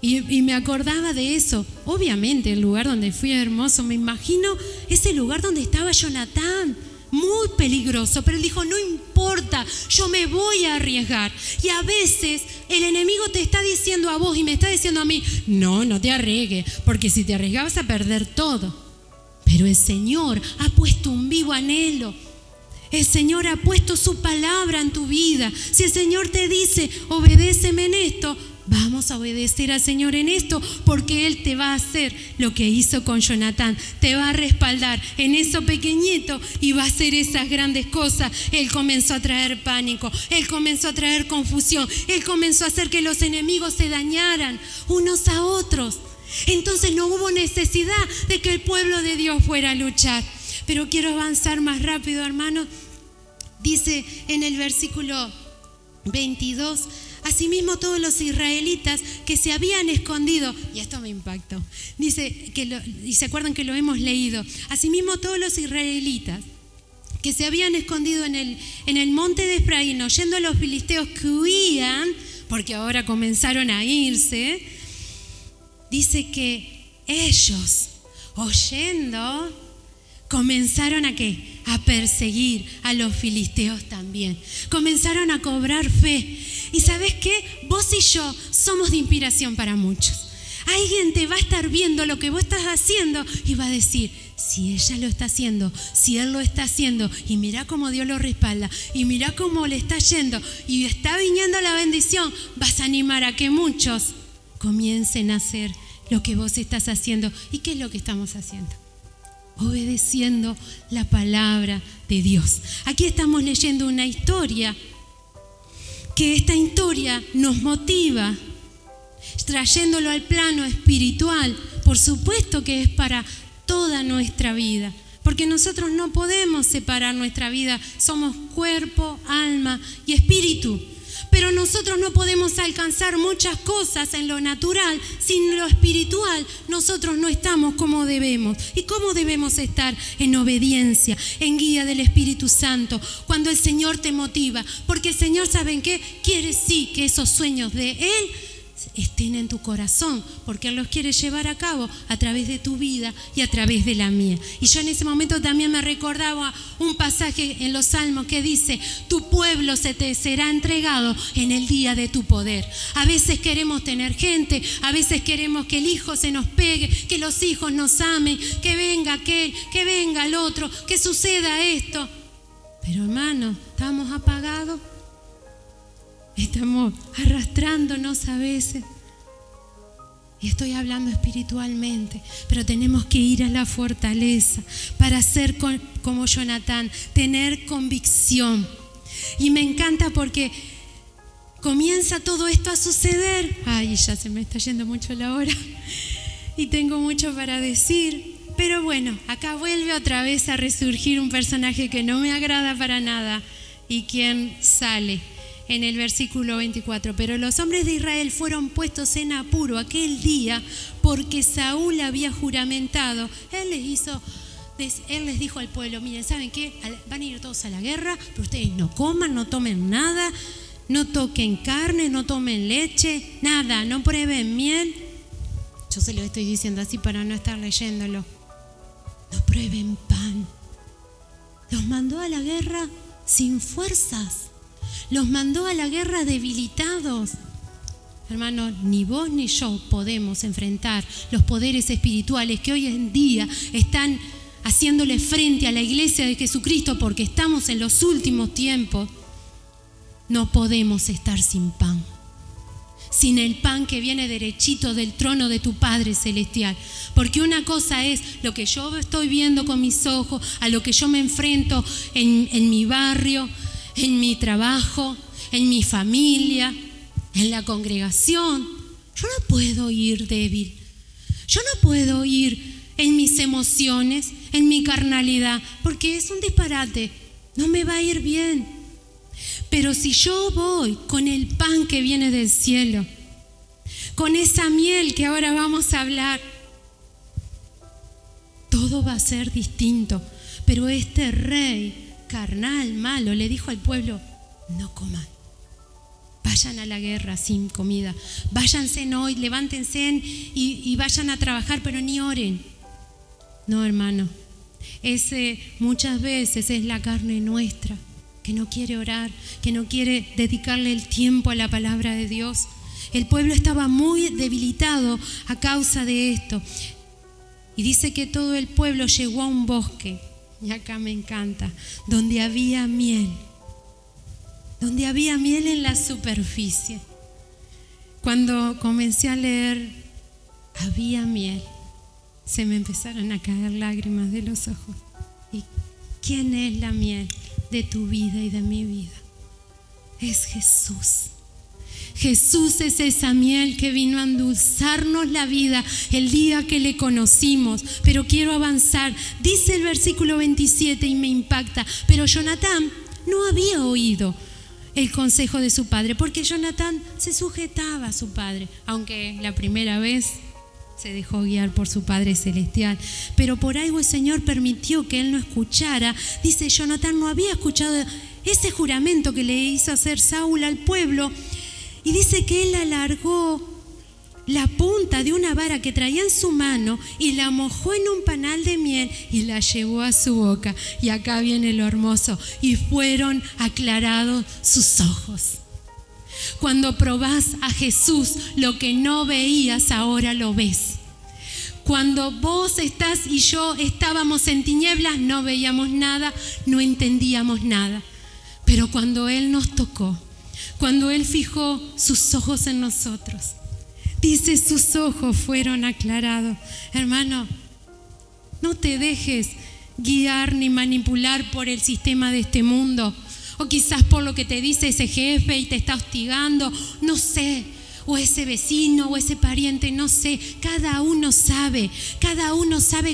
Y me acordaba de eso. Obviamente el lugar donde fui es hermoso. Me imagino ese lugar donde estaba Jonatán, muy peligroso, pero él dijo: no importa, yo me voy a arriesgar. Y a veces el enemigo te está diciendo a vos y me está diciendo a mí: no te arriesgues, porque si te arriesgas vas a perder todo. Pero el Señor ha puesto un vivo anhelo. El Señor ha puesto su palabra en tu vida. Si el Señor te dice: obedéceme en esto, vamos a obedecer al Señor en esto, porque Él te va a hacer lo que hizo con Jonatán. Te va a respaldar en eso pequeñito y va a hacer esas grandes cosas. Él comenzó a traer pánico, Él comenzó a traer confusión, Él comenzó a hacer que los enemigos se dañaran unos a otros. Entonces no hubo necesidad de que el pueblo de Dios fuera a luchar. Pero quiero avanzar más rápido, hermanos. Dice en el versículo 22: asimismo todos los israelitas que se habían escondido, y esto me impactó, dice y se acuerdan que lo hemos leído, asimismo todos los israelitas que se habían escondido en el monte de Efraín, oyendo a los filisteos que huían, porque ahora comenzaron a irse, dice que ellos, oyendo, comenzaron ¿a qué? A perseguir a los filisteos también. Comenzaron a cobrar fe. Y ¿sabes qué? Vos y yo somos de inspiración para muchos. Alguien te va a estar viendo lo que vos estás haciendo y va a decir: si ella lo está haciendo, si él lo está haciendo, y mirá cómo Dios lo respalda, y mirá cómo le está yendo, y está viniendo la bendición, vas a animar a que muchos comiencen a hacer lo que vos estás haciendo. ¿Y qué es lo que estamos haciendo? Obedeciendo la palabra de Dios. Aquí estamos leyendo una historia, que esta historia nos motiva, trayéndolo al plano espiritual. Por supuesto que es para toda nuestra vida, porque nosotros no podemos separar nuestra vida. Somos cuerpo, alma y espíritu. Pero nosotros no podemos alcanzar muchas cosas en lo natural sin lo espiritual. Nosotros no estamos como debemos. ¿Y cómo debemos estar? En obediencia, en guía del Espíritu Santo, cuando el Señor te motiva. Porque el Señor, ¿saben qué? Quiere sí que esos sueños de Él estén en tu corazón, porque Él los quiere llevar a cabo a través de tu vida y a través de la mía. Y yo en ese momento también me recordaba un pasaje en los Salmos que dice: tu pueblo se te será entregado en el día de tu poder. A veces queremos tener gente, a veces queremos que el hijo se nos pegue, que los hijos nos amen, que venga aquel, que venga el otro, que suceda esto. Pero hermano, estamos apagados. Estamos arrastrándonos a veces. Y estoy hablando espiritualmente, pero tenemos que ir a la fortaleza para ser como Jonatán, tener convicción. Y me encanta porque comienza todo esto a suceder. Ay, ya se me está yendo mucho la hora y tengo mucho para decir. Pero bueno, acá vuelve otra vez a resurgir un personaje que no me agrada para nada y quien sale en el versículo 24. Pero los hombres de Israel fueron puestos en apuro aquel día porque Saúl había juramentado. Él les dijo al pueblo: miren, ¿saben qué? Van a ir todos a la guerra, pero ustedes no coman, no tomen nada, no toquen carne, no tomen leche, nada, no prueben miel. Yo se lo estoy diciendo así para no estar leyéndolo. No prueben pan. Los mandó a la guerra sin fuerzas. Los mandó a la guerra debilitados. Hermano, ni vos ni yo podemos enfrentar los poderes espirituales que hoy en día están haciéndole frente a la iglesia de Jesucristo, porque estamos en los últimos tiempos. No podemos estar sin pan. Sin el pan que viene derechito del trono de tu Padre Celestial. Porque una cosa es lo que yo estoy viendo con mis ojos, a lo que yo me enfrento en mi barrio, en mi trabajo, en mi familia, en la congregación. Yo no puedo ir débil. Yo no puedo ir en mis emociones, en mi carnalidad, porque es un disparate. No me va a ir bien. Pero si yo voy con el pan que viene del cielo, con esa miel que ahora vamos a hablar, todo va a ser distinto. Pero este rey carnal, malo, le dijo al pueblo: no coman, vayan a la guerra sin comida, váyanse hoy, levántense y vayan a trabajar, pero ni oren. No, hermano, ese muchas veces es la carne nuestra, que no quiere orar, que no quiere dedicarle el tiempo a la palabra de Dios. El pueblo estaba muy debilitado a causa de esto. Y dice que todo el pueblo llegó a un bosque. Y acá me encanta, donde había miel en la superficie. Cuando comencé a leer, había miel, se me empezaron a caer lágrimas de los ojos. ¿Y quién es la miel de tu vida y de mi vida? Es Jesús. Jesús es esa miel que vino a endulzarnos la vida el día que le conocimos. Pero quiero avanzar. Dice el versículo 27 y me impacta: pero Jonatán no había oído el consejo de su padre, porque Jonatán se sujetaba a su padre, aunque la primera vez se dejó guiar por su Padre Celestial. Pero por algo el Señor permitió que él no escuchara. Dice: Jonatán no había escuchado ese juramento que le hizo hacer Saúl al pueblo. Y dice que él alargó la punta de una vara que traía en su mano y la mojó en un panal de miel y la llevó a su boca. Y acá viene lo hermoso: y fueron aclarados sus ojos. Cuando probás a Jesús, lo que no veías ahora lo ves. Cuando vos estás y yo estábamos en tinieblas, no veíamos nada, no entendíamos nada. Pero cuando Él nos tocó, cuando Él fijó sus ojos en nosotros, dice: sus ojos fueron aclarados. Hermano, no te dejes guiar ni manipular por el sistema de este mundo, o quizás por lo que te dice ese jefe y te está hostigando, no sé, o ese vecino o ese pariente, no sé. Cada uno sabe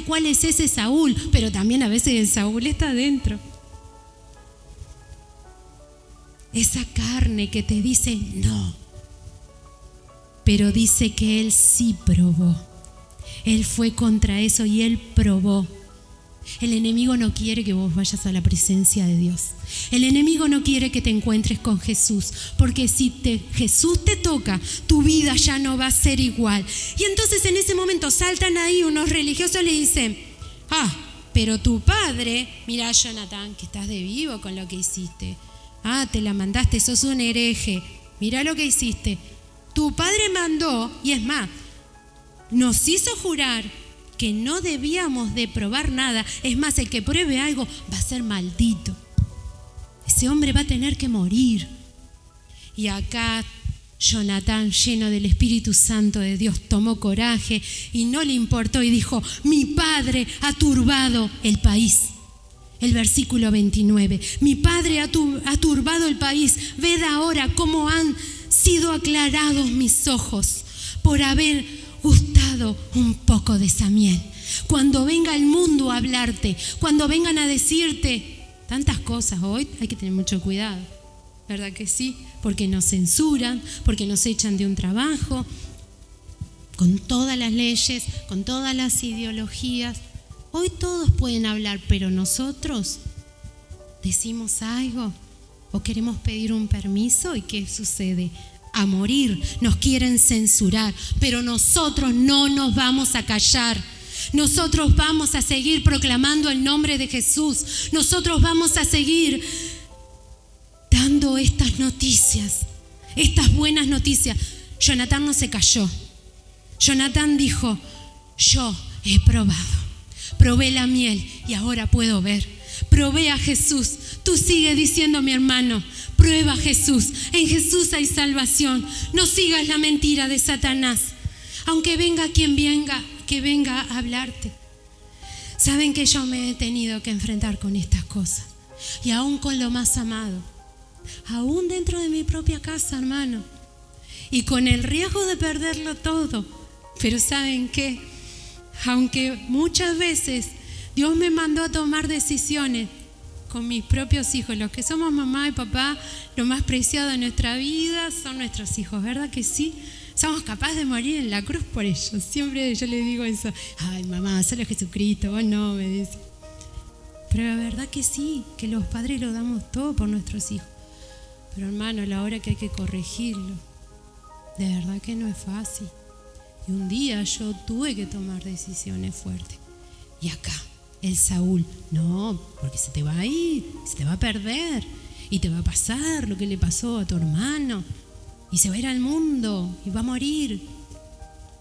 cuál es ese Saúl, pero también a veces el Saúl está adentro. Esa carne que te dice no, pero dice que Él sí probó. Él fue contra eso y Él probó. El enemigo no quiere que vos vayas a la presencia de Dios. El enemigo no quiere que te encuentres con Jesús, porque si Jesús te toca, tu vida ya no va a ser igual. Y entonces en ese momento saltan ahí unos religiosos y le dicen: pero tu padre, mira, Jonatán, que estás de vivo con lo que hiciste. Te la mandaste, sos un hereje. Mira lo que hiciste. Tu padre mandó, y es más, nos hizo jurar que no debíamos de probar nada. Es más, el que pruebe algo va a ser maldito. Ese hombre va a tener que morir. Y acá Jonatán, lleno del Espíritu Santo de Dios, tomó coraje y no le importó y dijo: mi padre ha turbado el país. El versículo 29. Mi padre ha turbado el país. Ved ahora cómo han sido aclarados mis ojos por haber gustado un poco de esa miel. Cuando venga el mundo a hablarte, cuando vengan a decirte tantas cosas, hoy hay que tener mucho cuidado, ¿verdad que sí? Porque nos censuran, porque nos echan de un trabajo, con todas las leyes, con todas las ideologías. Hoy todos pueden hablar, pero nosotros decimos algo o queremos pedir un permiso, ¿y qué sucede? A morir. Nos quieren censurar, pero nosotros no nos vamos a callar. Nosotros vamos a seguir proclamando el nombre de Jesús. Nosotros vamos a seguir dando estas noticias, estas buenas noticias. Jonatán no se calló. Jonatán dijo: yo he probé la miel y ahora puedo ver. Probé a Jesús. Tú sigue diciendo, mi hermano, prueba a Jesús. En Jesús hay salvación. No sigas la mentira de Satanás. Aunque venga quien venga, que venga a hablarte. Saben que yo me he tenido que enfrentar con estas cosas. Y aún con lo más amado. Aún dentro de mi propia casa, hermano. Y con el riesgo de perderlo todo. Pero ¿saben qué? Aunque muchas veces Dios me mandó a tomar decisiones con mis propios hijos, los que somos mamá y papá, lo más preciado de nuestra vida son nuestros hijos, ¿verdad que sí? Somos capaces de morir en la cruz por ellos. Siempre yo les digo eso: ay, mamá, solo Jesucristo, vos no, me dice. Pero la verdad que sí, que los padres lo damos todo por nuestros hijos. Pero hermano, a la hora que hay que corregirlo, de verdad que no es fácil. Y un día yo tuve que tomar decisiones fuertes. Y acá, el Saúl: no, porque se te va a ir, se te va a perder. Y te va a pasar lo que le pasó a tu hermano. Y se va a ir al mundo y va a morir.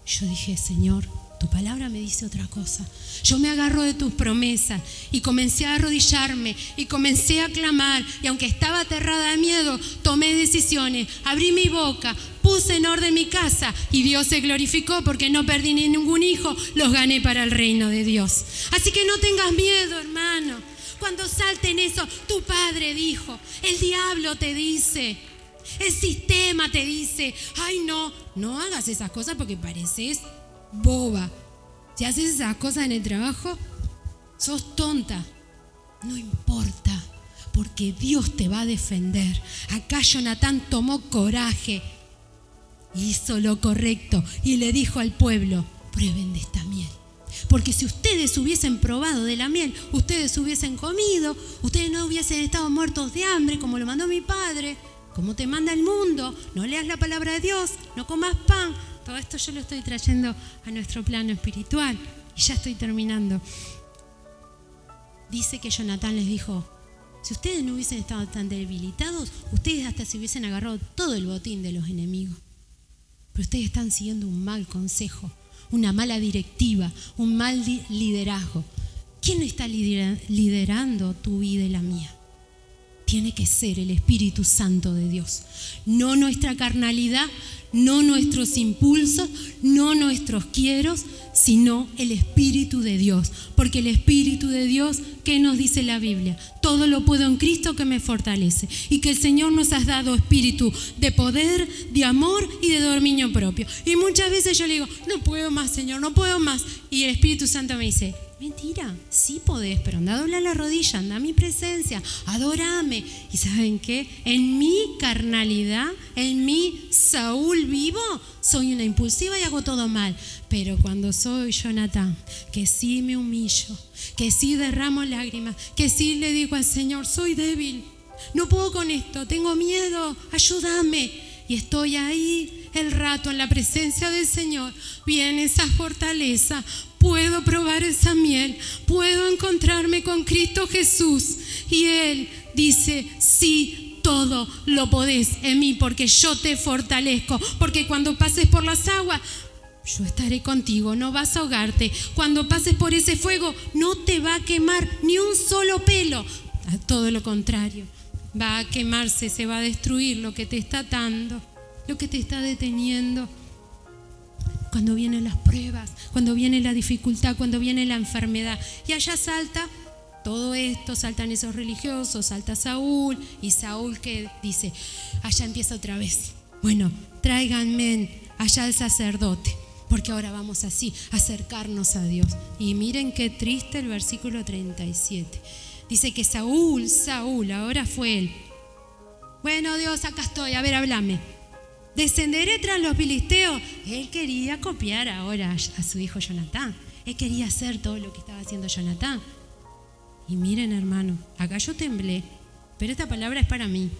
Yo dije: Señor, tu palabra me dice otra cosa. Yo me agarro de tus promesas y comencé a arrodillarme y comencé a clamar. Y aunque estaba aterrada de miedo, tomé decisiones, abrí mi boca, puse en orden mi casa y Dios se glorificó porque no perdí ni ningún hijo, los gané para el reino de Dios. Así que no tengas miedo, hermano. Cuando salten eso, tu padre dijo, el diablo te dice, el sistema te dice: ay, no hagas esas cosas porque pareces boba. Si haces esas cosas en el trabajo, sos tonta. No importa, porque Dios te va a defender. Acá Jonatán tomó coraje, hizo lo correcto y le dijo al pueblo: prueben de esta miel. Porque si ustedes hubiesen probado de la miel, ustedes hubiesen comido, ustedes no hubiesen estado muertos de hambre como lo mandó mi padre, como te manda el mundo. No leas la palabra de Dios, no comas pan. Todo esto yo lo estoy trayendo a nuestro plano espiritual. Y ya estoy terminando. Dice que Jonatán les dijo: si ustedes no hubiesen estado tan debilitados, ustedes hasta se hubiesen agarrado todo el botín de los enemigos. Pero ustedes están siguiendo un mal consejo, una mala directiva, un mal liderazgo. ¿Quién está liderando tu vida y la mía? Tiene que ser el Espíritu Santo de Dios. No nuestra carnalidad, no nuestros impulsos, no nuestros quieros, sino el Espíritu de Dios. Porque el Espíritu de Dios, ¿qué nos dice la Biblia? Todo lo puedo en Cristo que me fortalece. Y que el Señor nos ha dado espíritu de poder, de amor y de dominio propio. Y muchas veces yo le digo: no puedo más, Señor, no puedo más. Y el Espíritu Santo me dice: mentira, sí podés, pero anda a doblar la rodilla, anda a mi presencia, adórame. ¿Y saben qué? En mi carnalidad, en mi Saúl vivo, soy una impulsiva y hago todo mal. Pero cuando soy Jonatán, que sí me humillo, que sí derramo lágrimas, que sí le digo al Señor, soy débil, no puedo con esto, tengo miedo, ayúdame. Y estoy ahí el rato en la presencia del Señor, viene esa fortaleza, puedo probar esa miel, puedo encontrarme con Cristo Jesús. Y Él dice, sí, todo lo podés en mí, porque yo te fortalezco, porque cuando pases por las aguas, yo estaré contigo, no vas a ahogarte. Cuando pases por ese fuego, no te va a quemar ni un solo pelo. A todo lo contrario, va a quemarse, se va a destruir lo que te está atando, lo que te está deteniendo. Cuando vienen las pruebas, cuando viene la dificultad, cuando viene la enfermedad, y allá salta todo esto, saltan esos religiosos, salta Saúl, y Saúl que dice, allá empieza otra vez. Bueno, tráiganme allá al sacerdote, porque ahora vamos así, a acercarnos a Dios. Y miren qué triste el versículo 37. Dice que Saúl, ahora fue él. Bueno, Dios, acá estoy, a ver, háblame. ¿Descenderé tras los filisteos? Él quería copiar ahora a su hijo Jonatán. Él quería hacer todo lo que estaba haciendo Jonatán. Y miren, hermano, acá yo temblé, pero esta palabra es para mí.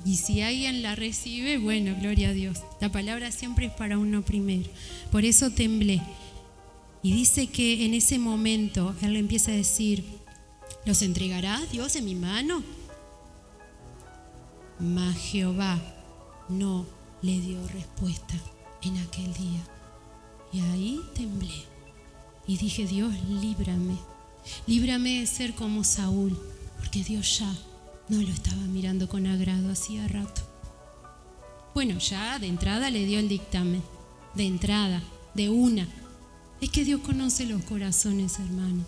Y si alguien la recibe, bueno, gloria a Dios. La palabra siempre es para uno primero. Por eso temblé. Y dice que en ese momento él le empieza a decir, ¿los entregará Dios en mi mano? Mas Jehová no le dio respuesta en aquel día. Y ahí temblé. Y dije, Dios, líbrame de ser como Saúl, porque Dios ya no lo estaba mirando con agrado hacía rato. Bueno, ya de entrada le dio el dictamen, de entrada, de una. Es que Dios conoce los corazones, hermano.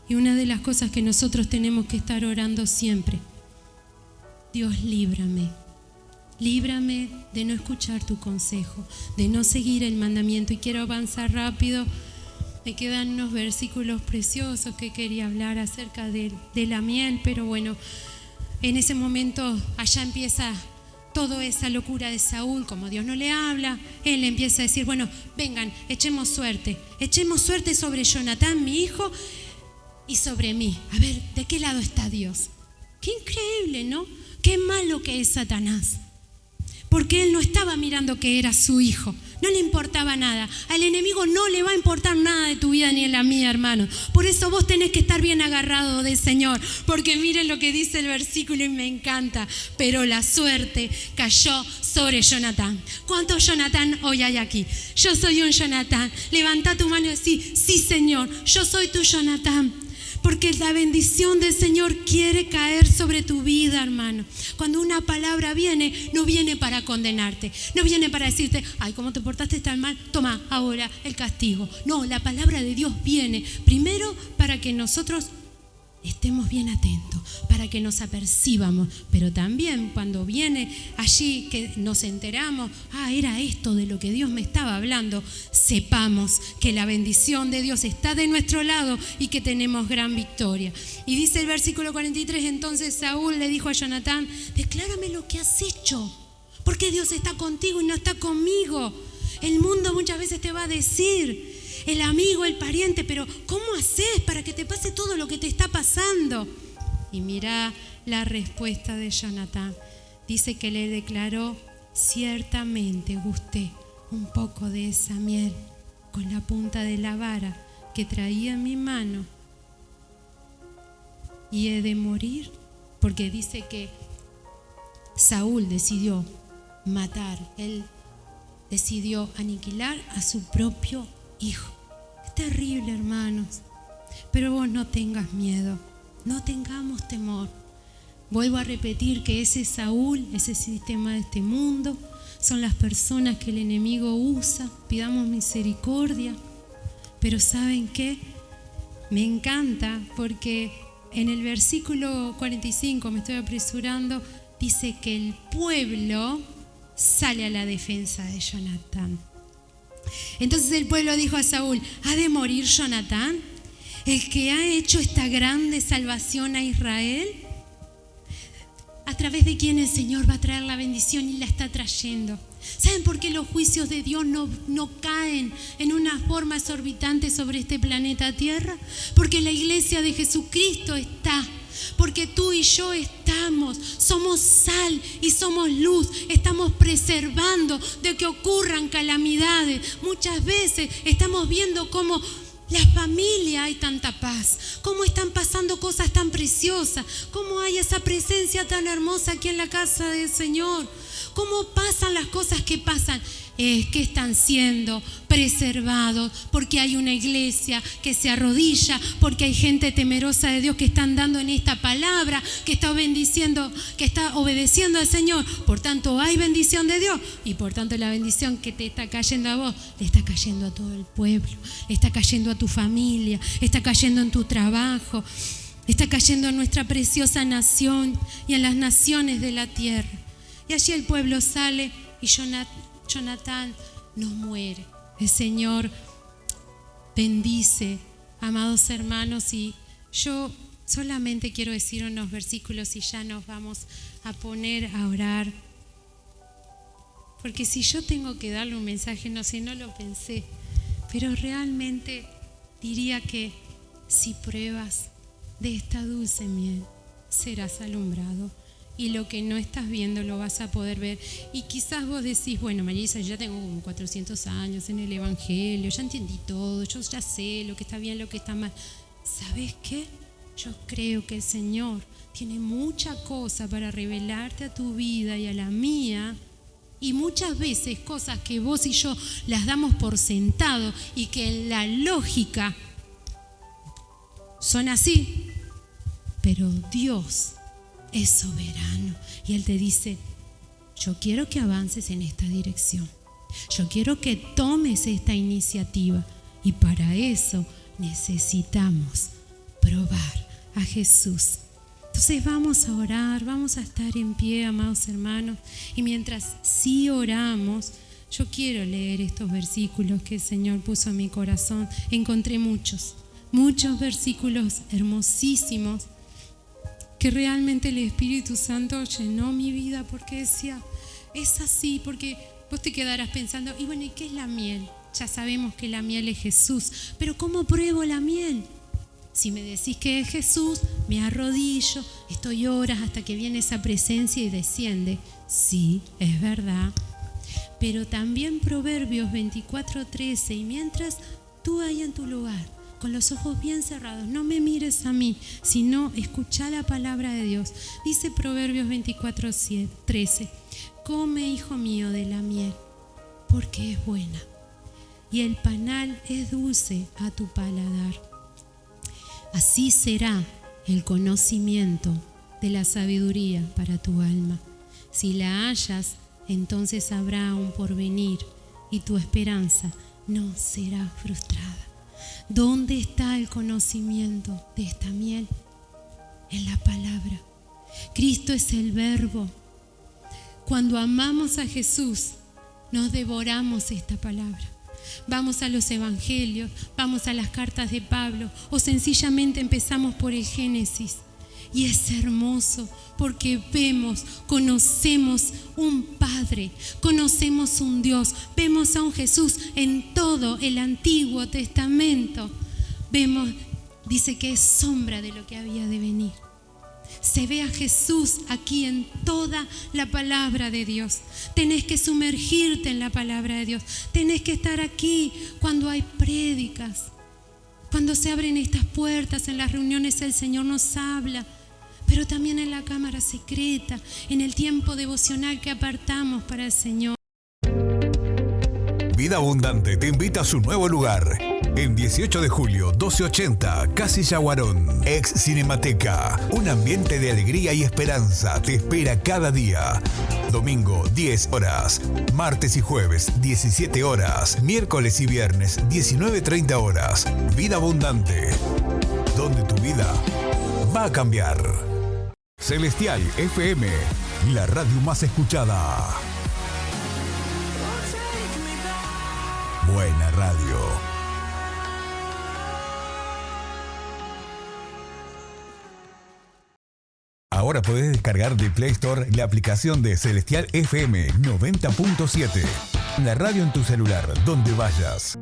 Y una de las cosas que nosotros tenemos que estar orando siempre, Dios, líbrame de no escuchar tu consejo, de no seguir el mandamiento. Y quiero avanzar rápido. Me quedan unos versículos preciosos que quería hablar acerca de la miel, pero bueno, en ese momento allá empieza toda esa locura de Saúl. Como Dios no le habla, él le empieza a decir, bueno, vengan, echemos suerte sobre Jonatán, mi hijo, y sobre mí. A ver, ¿de qué lado está Dios? Qué increíble, ¿no? Qué malo que es Satanás, porque él no estaba mirando que era su hijo. No le importaba nada. Al enemigo no le va a importar nada de tu vida ni de la mía, hermano. Por eso vos tenés que estar bien agarrado del Señor. Porque miren lo que dice el versículo y me encanta. Pero la suerte cayó sobre Jonatán. ¿Cuántos Jonatán hoy hay aquí? Yo soy un Jonatán. Levanta tu mano y decí, sí, Señor, yo soy tu Jonatán. Porque la bendición del Señor quiere caer sobre tu vida, hermano. Cuando una palabra viene, no viene para condenarte. No viene para decirte, ay, ¿cómo te portaste tan mal? Toma ahora el castigo. No, la palabra de Dios viene primero para que nosotros estemos bien atentos, para que nos apercibamos. Pero también cuando viene allí que nos enteramos, era esto de lo que Dios me estaba hablando, sepamos que la bendición de Dios está de nuestro lado y que tenemos gran victoria. Y dice el versículo 43, entonces Saúl le dijo a Jonatán, declárame lo que has hecho, porque Dios está contigo y no está conmigo. El mundo muchas veces te va a decir, el amigo, el pariente, pero ¿cómo haces para que te pase todo lo que te está pasando? Y mira la respuesta de Jonatán. Dice que le declaró, ciertamente gusté un poco de esa miel con la punta de la vara que traía en mi mano y he de morir, porque dice que Saúl decidió matar, él decidió aniquilar a su propio hijo. Es terrible, hermanos, pero vos no tengas miedo, no tengamos temor. Vuelvo a repetir que ese Saúl, ese sistema de este mundo, son las personas que el enemigo usa. Pidamos misericordia. Pero ¿saben qué? Me encanta porque en el versículo 45, me estoy apresurando, dice que el pueblo sale a la defensa de Jonatán. Entonces el pueblo dijo a Saúl, ¿ha de morir Jonatán, el que ha hecho esta grande salvación a Israel? A través de quien el Señor va a traer la bendición y la está trayendo. ¿Saben por qué los juicios de Dios no caen en una forma exorbitante sobre este planeta Tierra? Porque la iglesia de Jesucristo está. Porque tú y yo estamos, somos sal y somos luz, estamos preservando de que ocurran calamidades. Muchas veces estamos viendo cómo la familia hay tanta paz, cómo están pasando cosas tan preciosas, cómo hay esa presencia tan hermosa aquí en la casa del Señor, cómo pasan las cosas que pasan. Es que están siendo preservados porque hay una iglesia que se arrodilla, porque hay gente temerosa de Dios que están dando en esta palabra, que está bendiciendo, que está obedeciendo al Señor. Por tanto, hay bendición de Dios y por tanto la bendición que te está cayendo a vos, le está cayendo a todo el pueblo, le está cayendo a tu familia, está cayendo en tu trabajo, está cayendo en nuestra preciosa nación y en las naciones de la tierra. Y allí el pueblo sale y Jonatán no muere. El Señor bendice, amados hermanos, y yo solamente quiero decir unos versículos y ya nos vamos a poner a orar. Porque si yo tengo que darle un mensaje, no sé, no lo pensé, pero realmente diría que si pruebas de esta dulce miel, serás alumbrado. Y lo que no estás viendo lo vas a poder ver. Y quizás vos decís, bueno, Marisa, yo ya tengo como 400 años en el Evangelio, ya entendí todo, yo ya sé lo que está bien, lo que está mal. ¿Sabes qué? Yo creo que el Señor tiene mucha cosa para revelarte a tu vida y a la mía. Y muchas veces cosas que vos y yo las damos por sentado y que en la lógica son así. Pero Dios es soberano y Él te dice, yo quiero que avances en esta dirección, yo quiero que tomes esta iniciativa y para eso necesitamos probar a Jesús. Entonces vamos a orar, vamos a estar en pie, amados hermanos, y mientras sí oramos, yo quiero leer estos versículos que el Señor puso en mi corazón. Encontré muchos versículos hermosísimos que realmente el Espíritu Santo llenó mi vida, porque decía, es así, porque vos te quedarás pensando, y bueno, ¿y qué es la miel? Ya sabemos que la miel es Jesús, pero ¿cómo pruebo la miel? Si me decís que es Jesús, me arrodillo, estoy horas hasta que viene esa presencia y desciende. Sí, es verdad. Pero también Proverbios 24:13, y mientras tú ahí en tu lugar, con los ojos bien cerrados, no me mires a mí, sino escucha la palabra de Dios. Dice Proverbios 24:13, come, hijo mío, de la miel, porque es buena, y el panal es dulce a tu paladar. Así será el conocimiento de la sabiduría para tu alma. Si la hallas, entonces habrá un porvenir, y tu esperanza no será frustrada. ¿Dónde está el conocimiento de esta miel? En la palabra. Cristo es el verbo. Cuando amamos a Jesús, nos devoramos esta palabra. Vamos a los evangelios, vamos a las cartas de Pablo, o sencillamente empezamos por el Génesis. Y es hermoso porque vemos, conocemos un Padre, conocemos un Dios, vemos a un Jesús en todo el Antiguo Testamento. Vemos, dice que es sombra de lo que había de venir. Se ve a Jesús aquí en toda la palabra de Dios. Tenés que sumergirte en la palabra de Dios. Tenés que estar aquí cuando hay prédicas. Cuando se abren estas puertas en las reuniones, el Señor nos habla. Pero también en la cámara secreta, en el tiempo devocional que apartamos para el Señor. Vida Abundante te invita a su nuevo lugar. En 18 de julio, 1280, Casilla Guarón, ex Cinemateca. Un ambiente de alegría y esperanza te espera cada día. Domingo, 10 horas. Martes y jueves, 17 horas. Miércoles y viernes, 19:30 horas. Vida Abundante, donde tu vida va a cambiar. Celestial FM, la radio más escuchada. Buena radio. Ahora podés descargar de Play Store la aplicación de Celestial FM 90.7. La radio en tu celular, donde vayas.